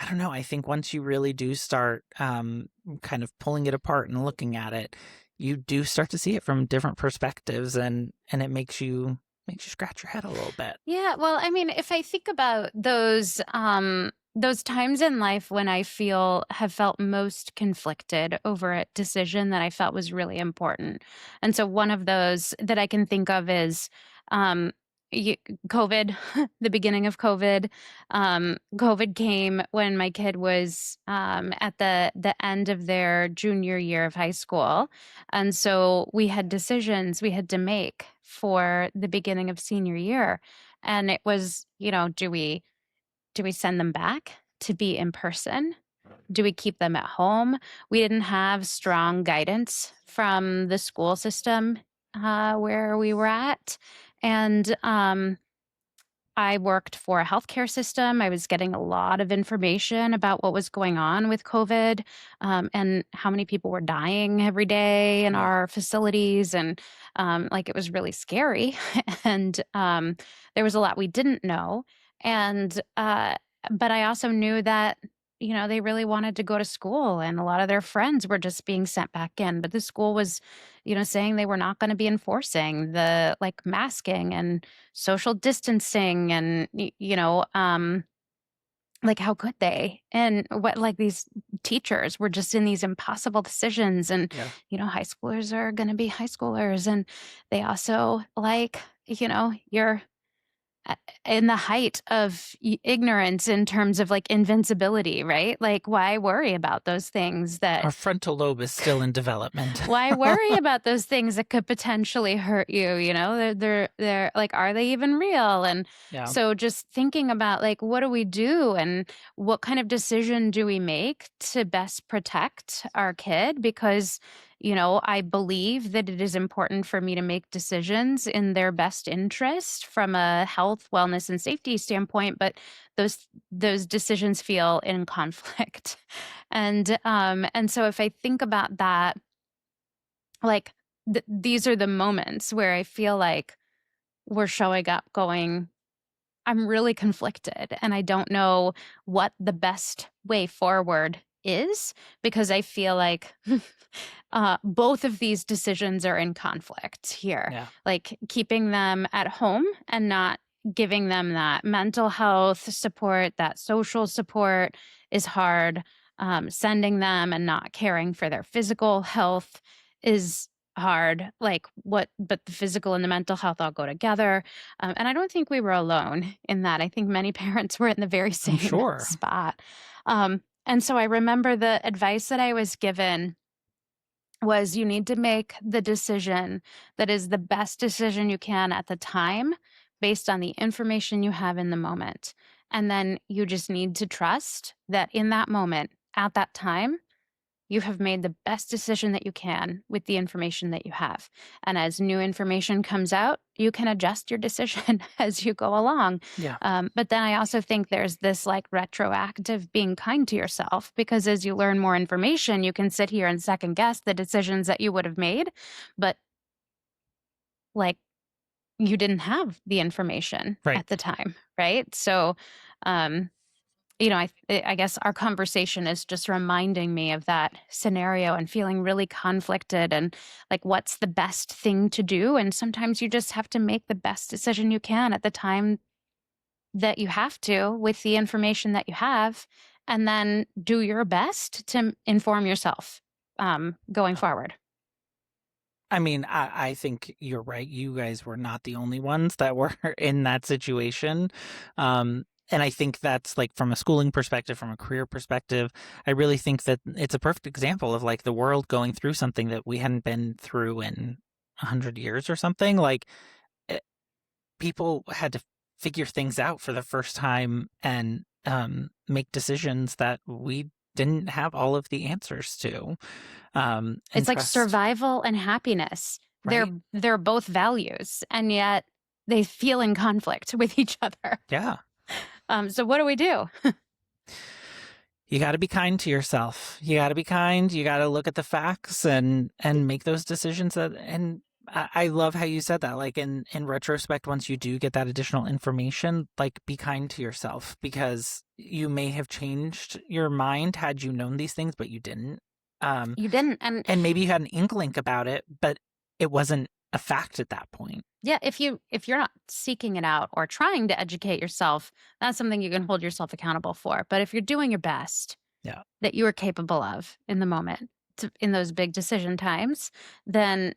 don't know. I think once you really do start kind of pulling it apart and looking at it, you do start to see it from different perspectives, and it makes you scratch your head a little bit. Yeah. Well, I mean, if I think about those times in life when I have felt most conflicted over a decision that I felt was really important. And so one of those that I can think of is COVID, the beginning of COVID, COVID came when my kid was at the end of their junior year of high school, and so we had decisions we had to make for the beginning of senior year, and it was, do we send them back to be in person? Do we keep them at home? We didn't have strong guidance from the school system where we were at. And I worked for a healthcare system. I was getting a lot of information about what was going on with COVID, and how many people were dying every day in Yeah. our facilities. And like, it was really scary. And there was a lot we didn't know. And, but I also knew that, they really wanted to go to school, and a lot of their friends were just being sent back in. But the school was, saying they were not going to be enforcing the like masking and social distancing, and like, how could they? And what, like, these teachers were just in these impossible decisions. And Yeah. high schoolers are going to be high schoolers, and they also, like, you're in the height of ignorance in terms of like invincibility, right? Like, why worry about those things that Our frontal lobe is still in development. why worry about those things that could potentially hurt you? They're like, are they even real? And Yeah. so just thinking about, like, what do we do, and what kind of decision do we make to best protect our kid? Because I believe that it is important for me to make decisions in their best interest from a health, wellness, and safety standpoint, but those decisions feel in conflict. And so if I think about that, like, these are the moments where I feel like we're showing up going, I'm really conflicted, and I don't know what the best way forward is, because I feel like both of these decisions are in conflict here. Yeah. Like, keeping them at home and not giving them that mental health support, that social support is hard. Sending them and not caring for their physical health is hard. Like, but the physical and the mental health all go together. And I don't think we were alone in that. I think many parents were in the very I'm same sure. spot. And so I remember the advice that I was given was, you need to make the decision that is the best decision you can at the time, based on the information you have in the moment. And then you just need to trust that in that moment, at that time, you have made the best decision that you can with the information that you have. And as new information comes out, you can adjust your decision as you go along. Yeah. But then I also think there's this like retroactive being kind to yourself, because as you learn more information, you can sit here and second guess the decisions that you would have made. But like, you didn't have the information Right. at the time, right? So, I guess our conversation is just reminding me of that scenario and feeling really conflicted, and like, what's the best thing to do? And sometimes you just have to make the best decision you can at the time that you have to, with the information that you have, and then do your best to inform yourself going forward. I mean, I think you're right. You guys were not the only ones that were in that situation. And I think that's, like, from a schooling perspective, from a career perspective, I really think that it's a perfect example of like the world going through something that we hadn't been through in 100 years or something. Like, people had to figure things out for the first time and make decisions that we didn't have all of the answers to. It's like trust. survival and happiness. Right. They're both values, and yet they feel in conflict with each other. Yeah. So what do we do? You got to be kind to yourself. You got to be kind. You got to look at the facts and make those decisions. And I love how you said that. Like, in retrospect, once you do get that additional information, like, be kind to yourself, because you may have changed your mind had you known these things, but you didn't. You didn't, and maybe you had an inkling about it, but it wasn't a fact at that point. Yeah, if you're not seeking it out or trying to educate yourself, that's something you can hold yourself accountable for. But if you're doing your best, that you are capable of in the moment, in those big decision times, then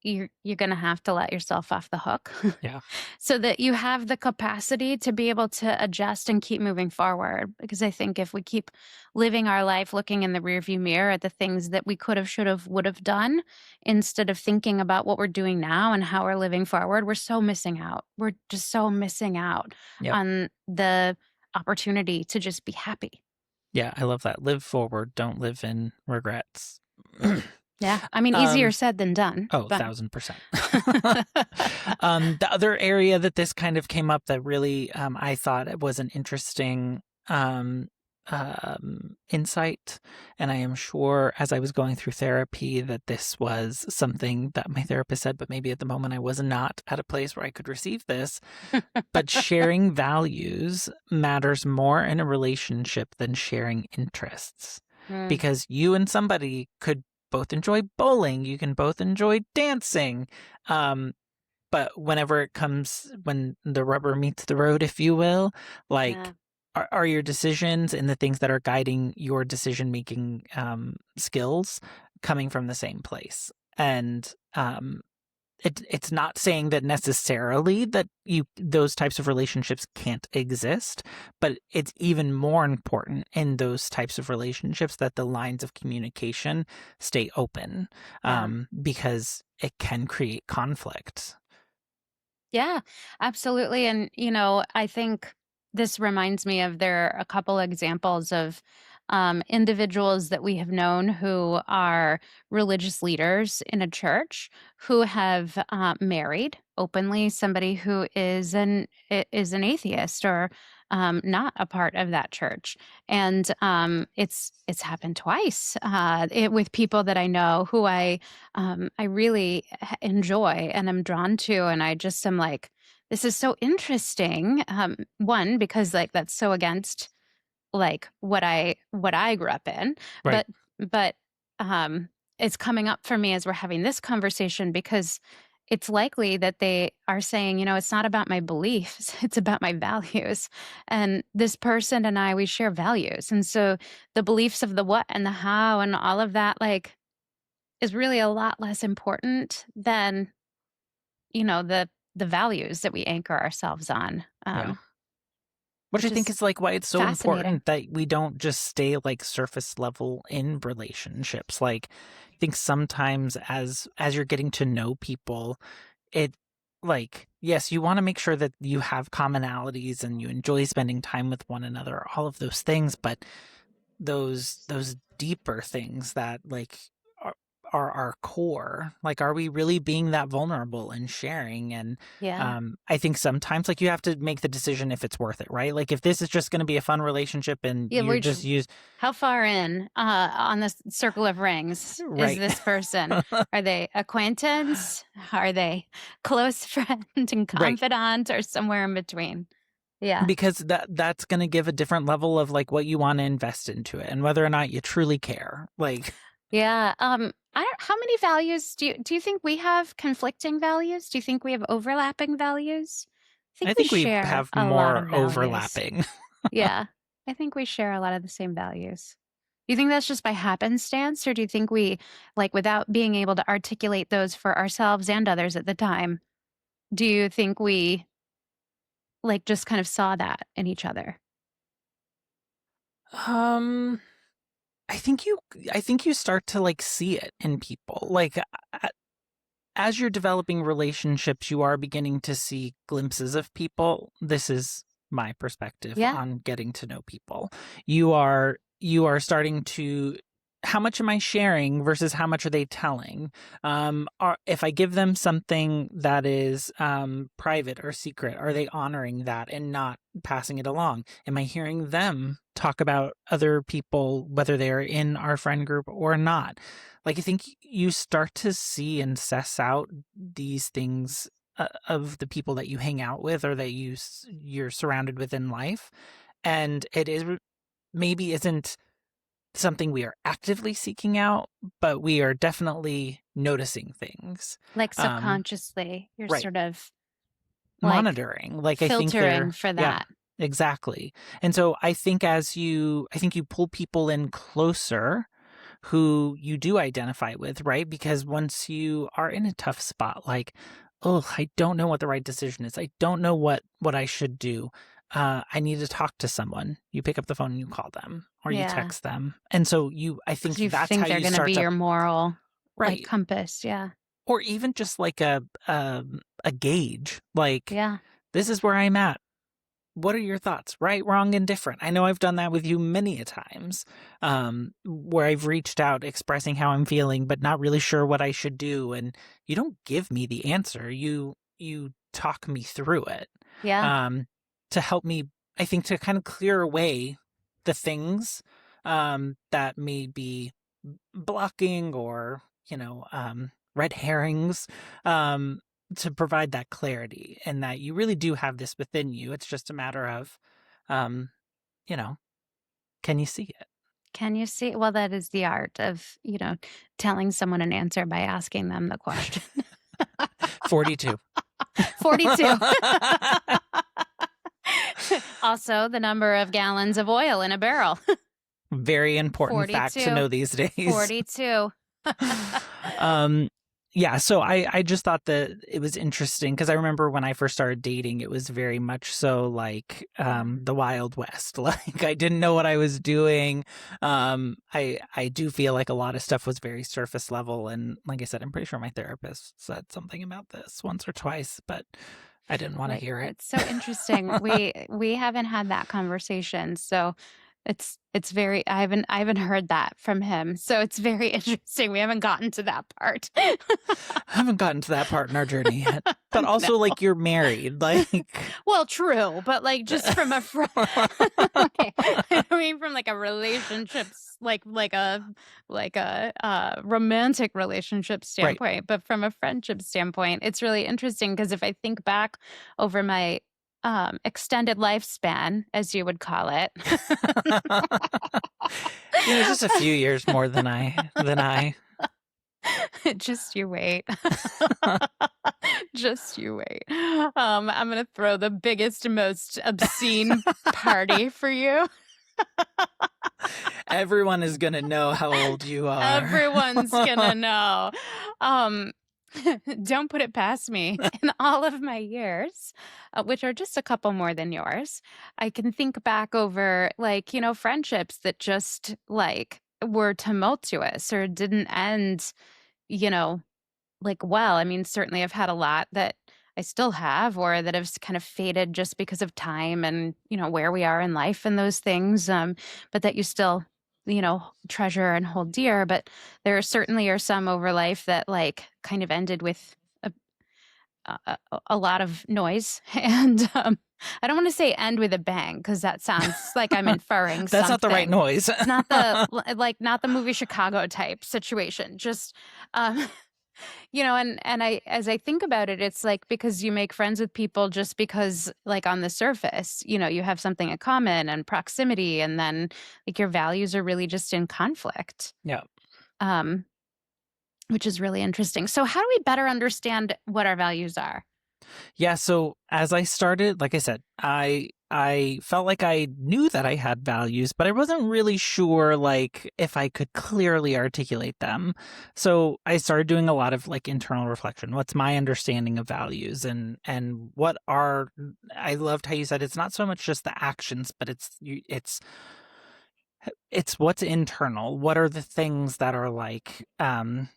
you're going to have to let yourself off the hook Yeah. so that you have the capacity to be able to adjust and keep moving forward. Because I think if we keep living our life looking in the rearview mirror at the things that we could have, should have, would have done, instead of thinking about what we're doing now and how we're living forward, we're so missing out. We're just so missing out Yep. on the opportunity to just be happy. Yeah, I love that. Live forward, don't live in regrets. Yeah. I mean, easier said than done. Oh, but 1000%. The other area that this kind of came up that really I thought it was an interesting insight, and I am sure as I was going through therapy that this was something that my therapist said, but maybe at the moment I was not at a place where I could receive this. But sharing values matters more in a relationship than sharing interests. Because you and somebody could both enjoy bowling, you can both enjoy dancing. But whenever it comes, when the rubber meets the road, if you will, like, are your decisions and the things that are guiding your decision-making skills coming from the same place? And it's not saying that necessarily that those types of relationships can't exist, but it's even more important in those types of relationships that the lines of communication stay open, because it can create conflict. Yeah, absolutely. And, I think this reminds me of there are a couple examples of individuals that we have known who are religious leaders in a church who have married openly somebody who is an atheist or not a part of that church, and it's happened twice with people that I know who I really enjoy and am drawn to, and I just am like, this is so interesting. One, because like that's so against like what I grew up in, Right. but it's coming up for me as we're having this conversation because it's likely that they are saying, it's not about my beliefs, it's about my values. And this person and I, we share values. And so the beliefs of the what and the how and all of that, like, is really a lot less important than, the values that we anchor ourselves on. Yeah. Which I think is like why it's so important that we don't just stay like surface level in relationships. Like, I think sometimes as you're getting to know people, it like, yes, you want to make sure that you have commonalities and you enjoy spending time with one another, all of those things, but those deeper things that like are our core, like, are we really being that vulnerable and sharing? And I think sometimes like you have to make the decision if it's worth it, right? Like if this is just going to be a fun relationship and you just use how far in on the circle of rings is this person? Are they acquaintance? Are they close friend and confidant, or somewhere in between? Yeah. Because that's going to give a different level of like what you want to invest into it and whether or not you truly care. Like, yeah. How many values do you think we have? Conflicting values? Do you think we have overlapping values? I think we share have a lot more of values. overlapping. Yeah. I think we share a lot of the same values. Do you think that's just by happenstance, or do you think we, like, without being able to articulate those for ourselves and others at the time, do you think we like just kind of saw that in each other? I think you start to like see it in people. Like as you're developing relationships, you are beginning to see glimpses of people. This is my perspective on getting to know people. You are starting to, how much am I sharing versus how much are they telling? If I give them something that is private or secret, are they honoring that and not passing it along? Am I hearing them talk about other people, whether they're in our friend group or not? Like, I think you start to see and suss out these things of the people that you hang out with or that you're surrounded with in life. And it maybe isn't something we are actively seeking out, but we are definitely noticing things. Like subconsciously, you're sort of monitoring, like filtering for that. Yeah, exactly. And so I think you pull people in closer who you do identify with, right? Because once you are in a tough spot, like, oh, I don't know what the right decision is. I don't know what I should do. I need to talk to someone. You pick up the phone and you call them or you Yeah. text them. And so I think You that's think how they're you going to start be to, your moral right. compass. Yeah. Or even just like a gauge, like, Yeah. this is where I'm at. What are your thoughts? Right, wrong, and different. I know I've done that with you many a times, where I've reached out expressing how I'm feeling, but not really sure what I should do. And you don't give me the answer. You talk me through it, Yeah. to help me, I think, to kind of clear away the things that may be blocking or, red herrings, to provide that clarity and that you really do have this within you. It's just a matter of, you know, can you see it? Can you see? Well, that is the art of, telling someone an answer by asking them the question. 42. 42. Also, the number of gallons of oil in a barrel. Very important fact to 42. know these days. 42. Yeah, so I just thought that it was interesting because I remember when I first started dating, it was very much so like the Wild West. Like I didn't know what I was doing. I do feel like a lot of stuff was very surface level, and like I said, I'm pretty sure my therapist said something about this once or twice, but I didn't want to hear it. It's so interesting. We haven't had that conversation, so it's very I haven't heard that from him. So it's very interesting. We haven't gotten to that part. I haven't gotten to that part in our journey yet. But also, like, you're married. Like, well, true, but like just from a okay. I mean, from like a relationships, like a romantic relationship standpoint, right. But from a friendship standpoint, it's really interesting because if I think back over my extended lifespan, as you would call it. Just a few years more than I. Just you wait. Just you wait. I'm gonna throw the biggest, most obscene party for you. Everyone is gonna know how old you are. Everyone's gonna know. Don't put it past me. In all of my years, which are just a couple more than yours, I can think back over like, friendships that just like were tumultuous or didn't end, well. I mean, certainly I've had a lot that I still have or that have kind of faded just because of time and, where we are in life and those things, but that you still treasure and hold dear. But there certainly are some over life that like kind of ended with a lot of noise. And I don't want to say end with a bang because that sounds like I'm inferring That's something. not the right noise. It's not not the movie Chicago type situation. Just and as I think about it, it's like because you make friends with people just because like on the surface, you have something in common and proximity, and then like your values are really just in conflict. Yeah. Which is really interesting. So how do we better understand what our values are? Yeah, so as I started, like I said, I felt like I knew that I had values, but I wasn't really sure like if I could clearly articulate them. So I started doing a lot of like internal reflection. What's my understanding of values and what are I loved how you said it's not so much just the actions, but it's what's internal. What are the things that are like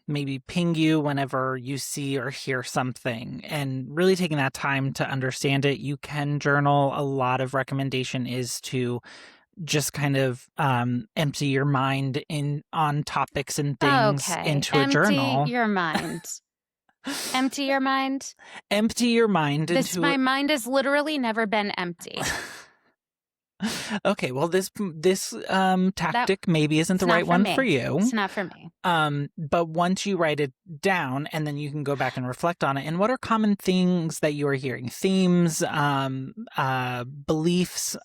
maybe ping you whenever you see or hear something, and really taking that time to understand it. You can journal. A lot of recommendation is to just kind of empty your mind on topics and things into a journal. Empty your mind. Empty your mind. Empty your mind into my mind has literally never been empty. Okay, well, this tactic maybe isn't the right one for you. It's not for me. But once you write it down, and then you can go back and reflect on it. And what are common things that you are hearing? Themes, beliefs,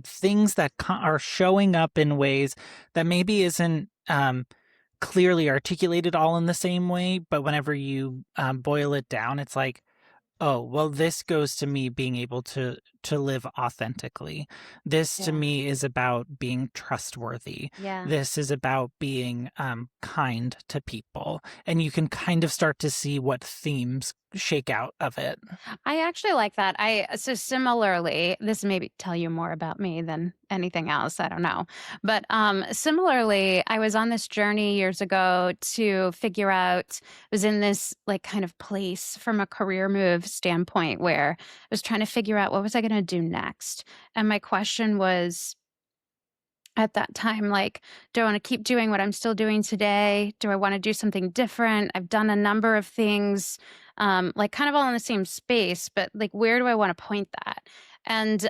things that are showing up in ways that maybe isn't clearly articulated all in the same way. But whenever you boil it down, it's like, Oh, well, this goes to me being able to live authentically. This to Yeah. me is about being trustworthy. Yeah. This is about being kind to people. And you can kind of start to see what themes shake out of it. I actually like that. So similarly, this maybe tell you more about me than anything else. I don't know. But similarly, I was on this journey years ago to figure out, was in this like kind of place from a career move standpoint where I was trying to figure out what was I going to do next. And my question was, at that time, like, do I want to keep doing what I'm still doing today? Do I want to do something different? I've done a number of things, like kind of all in the same space, but like, where do I want to point that? And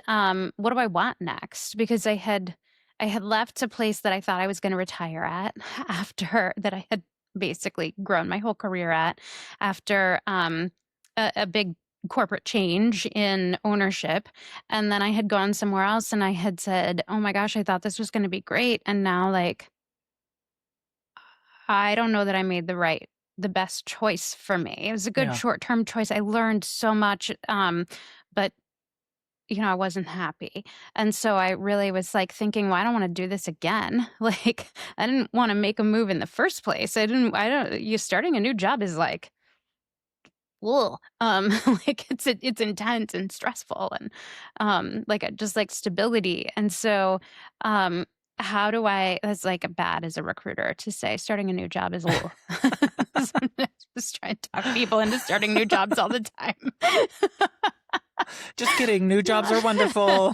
what do I want next? Because I had left a place that I thought I was going to retire at after that I had basically grown my whole career at after a big corporate change in ownership. And then I had gone somewhere else and I had said, "Oh my gosh, I thought this was gonna be great." And now, like, I don't know that I made the best choice for me. It was a good Yeah. short-term choice. I learned so much, but, I wasn't happy. And so I really was, like, thinking, "Well, I don't wanna do this again." Like, I didn't wanna make a move in the first place. I don't you starting a new job is like, wool. Like it's intense and stressful and like I just like stability. And so um how do I that's like bad as a recruiter to say starting a new job is wool. Sometimes just try to talk people into starting new jobs all the time. Just kidding. New jobs are wonderful.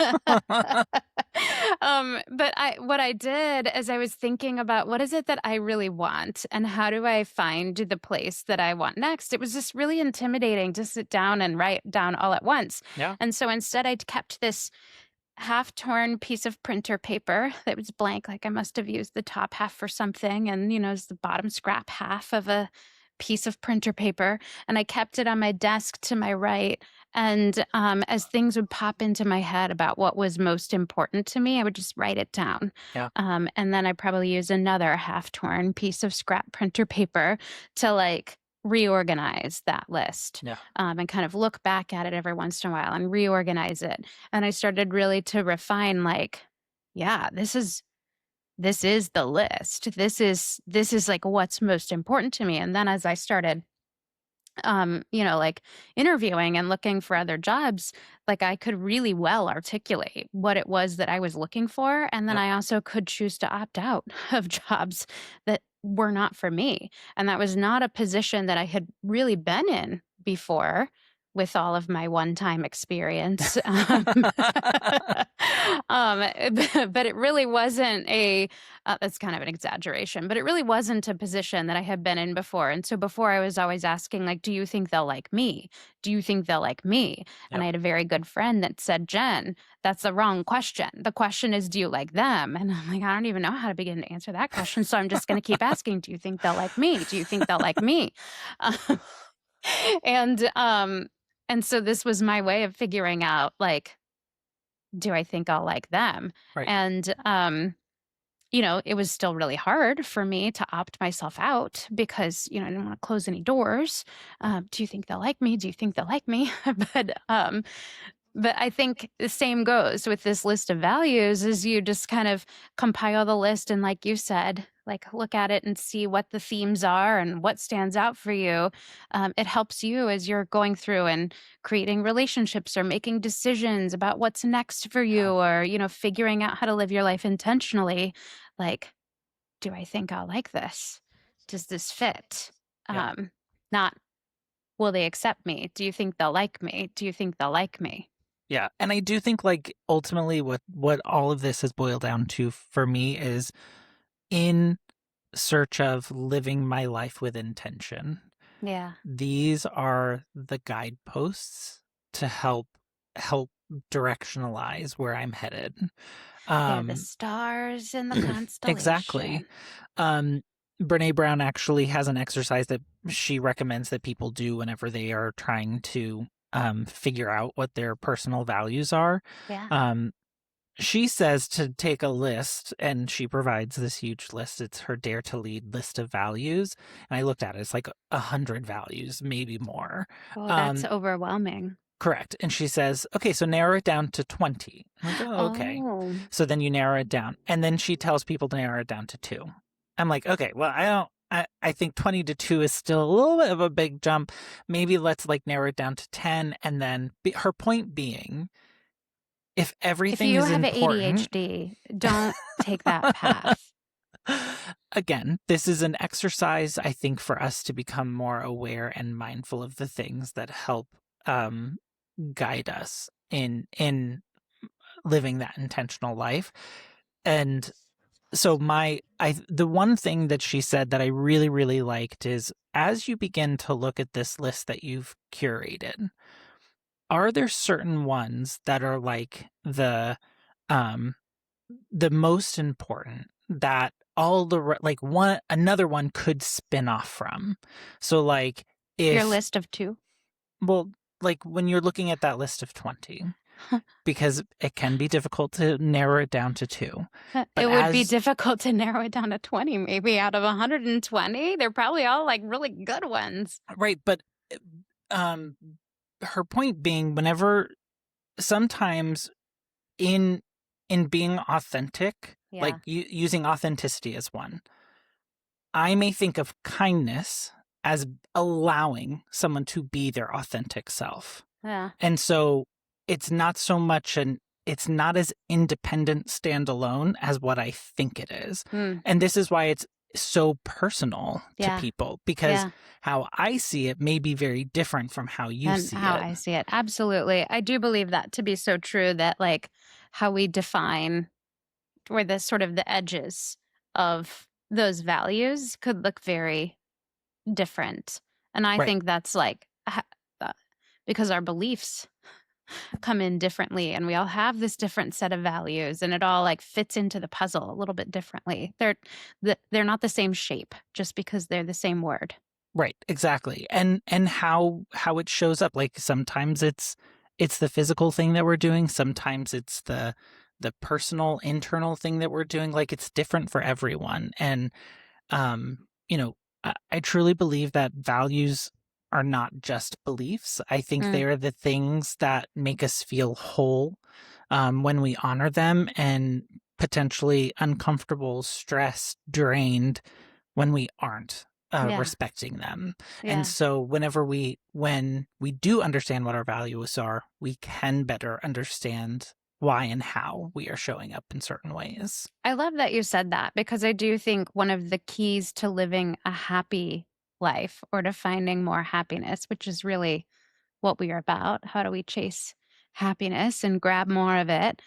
But what I did is I was thinking about what is it that I really want and how do I find the place that I want next? It was just really intimidating to sit down and write down all at once. Yeah. And so instead I kept this half torn piece of printer paper that was blank, like I must have used the top half for something, and it's the bottom scrap half of a piece of printer paper. And I kept it on my desk to my right. And as things would pop into my head about what was most important to me, I would just write it down. Yeah. And then I probably use another half torn piece of scrap printer paper to like reorganize that list Yeah. and kind of look back at it every once in a while and reorganize it. And I started really to refine like, yeah, this is the list. This is like what's most important to me. And then as I started like interviewing and looking for other jobs, like I could really well articulate what it was that I was looking for. And then Yep. I also could choose to opt out of jobs that were not for me. And that was not a position that I had really been in before with all of my one-time experience. But it really wasn't that's kind of an exaggeration, but it really wasn't a position that I had been in before. And so before I was always asking, like, do you think they'll like me? Do you think they'll like me? And I Yep. had a very good friend that said, Jen, that's the wrong question. The question is, do you like them? And I'm like, I don't even know how to begin to answer that question. So I'm just going to keep asking, do you think they'll like me? Do you think they'll like me? Um, and, um, and so this was my way of figuring out, like, do I think I'll like them? Right. And, it was still really hard for me to opt myself out because, I didn't want to close any doors. Do you think they'll like me? Do you think they'll like me? But I think the same goes with this list of values is you just kind of compile the list and like you said, like look at it and see what the themes are and what stands out for you. It helps you as you're going through and creating relationships or making decisions about what's next for you or, figuring out how to live your life intentionally. Like, do I think I'll like this? Does this fit? Yeah. Not, will they accept me? Do you think they'll like me? Do you think they'll like me? Yeah. And I do think like ultimately what all of this has boiled down to for me is in search of living my life with intention. Yeah. These are the guideposts to help directionalize where I'm headed. They're the stars in the constellation. Exactly. Brene Brown actually has an exercise that she recommends that people do whenever they are trying to figure out what their personal values are. Yeah. she says to take a list, and she provides this huge list. It's her Dare to Lead list of values. And I looked at it. It's like 100 values, maybe more. Oh, that's overwhelming. Correct. And she says, okay, so narrow it down to 20. I'm like, oh, okay. Oh. So then you narrow it down. And then she tells people to narrow it down to 2. I'm like, okay, well, I think 20 to 2 is still a little bit of a big jump. Maybe let's like narrow it down to 10. And then her point being, if everything is important. If you have ADHD, don't take that path. Again, this is an exercise, I think, for us to become more aware and mindful of the things that help guide us in living that intentional life. And so the one thing that she said that I really, really liked is, as you begin to look at this list that you've curated, are there certain ones that are like the most important that another one could spin off from? So like if your list of 2? Well, like when you're looking at that list of 20, because it can be difficult to narrow it down to 2. It would be difficult to narrow it down to 20, maybe out of 120. They're probably all like really good ones. Right. But her point being, whenever sometimes in being authentic, like using authenticity as one, I may think of kindness as allowing someone to be their authentic self. Yeah. And so it's not so much it's not as independent standalone as what I think it is. And this is why it's so personal to people, because how I see it may be very different from how you see it. How I see it. Absolutely. I do believe that to be so true, that like how we define where the sort of the edges of those values could look very different. And I think that's like because our beliefs come in differently, and we all have this different set of values, and it all like fits into the puzzle a little bit differently. They're not the same shape just because they're the same word. Right, exactly. And how it shows up, like sometimes it's the physical thing that we're doing, sometimes it's the personal internal thing that we're doing. Like it's different for everyone. And I truly believe that values are not just beliefs. I think they are the things that make us feel whole when we honor them, and potentially uncomfortable, stressed, drained when we aren't respecting them. And so when we do understand what our values are, we can better understand why and how we are showing up in certain ways. I love that you said that, because I do think one of the keys to living a happy life, or to finding more happiness, which is really what we are about. How do we chase happiness and grab more of it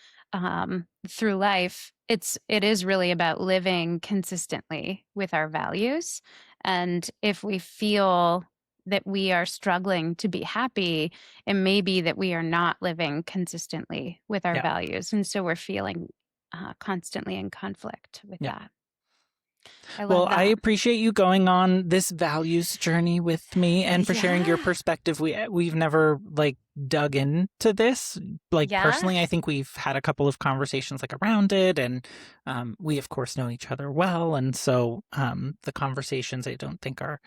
through life? It is really about living consistently with our values. And if we feel that we are struggling to be happy, it may be that we are not living consistently with our values. And so we're feeling constantly in conflict with that. I appreciate you going on this values journey with me, and for sharing your perspective. We've never like dug into this. Like personally, I think we've had a couple of conversations like around it, and we of course know each other well, and so the conversations I don't think are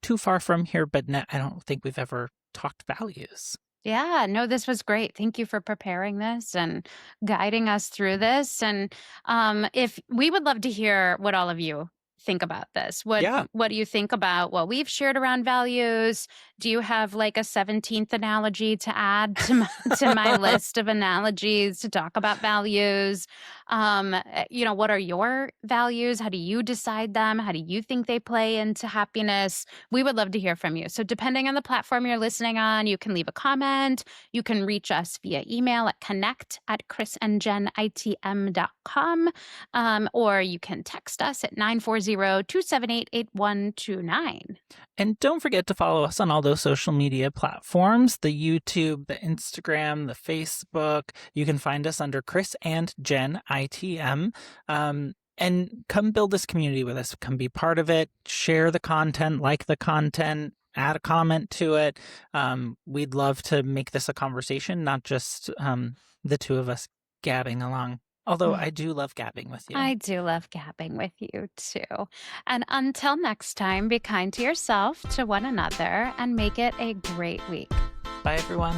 too far from here, but I don't think we've ever talked values. Yeah, no, this was great. Thank you for preparing this and guiding us through this. And if we would love to hear what all of you think about this. What do you think about what we've shared around values? Do you have like a 17th analogy to add to my list of analogies to talk about values? What are your values? How do you decide them? How do you think they play into happiness? We would love to hear from you. So depending on the platform you're listening on, you can leave a comment. You can reach us via email at connect@chrisandjenitm.com, or you can text us at 940-278-8129. And don't forget to follow us on all those social media platforms, the YouTube, the Instagram, the Facebook. You can find us under Chris and Jen ITM. And come build this community with us. Come be part of it. Share the content, like the content, add a comment to it. We'd love to make this a conversation, not just the two of us gabbing along. Although I do love gabbing with you. I do love gabbing with you too. And until next time, be kind to yourself, to one another, and make it a great week. Bye, everyone.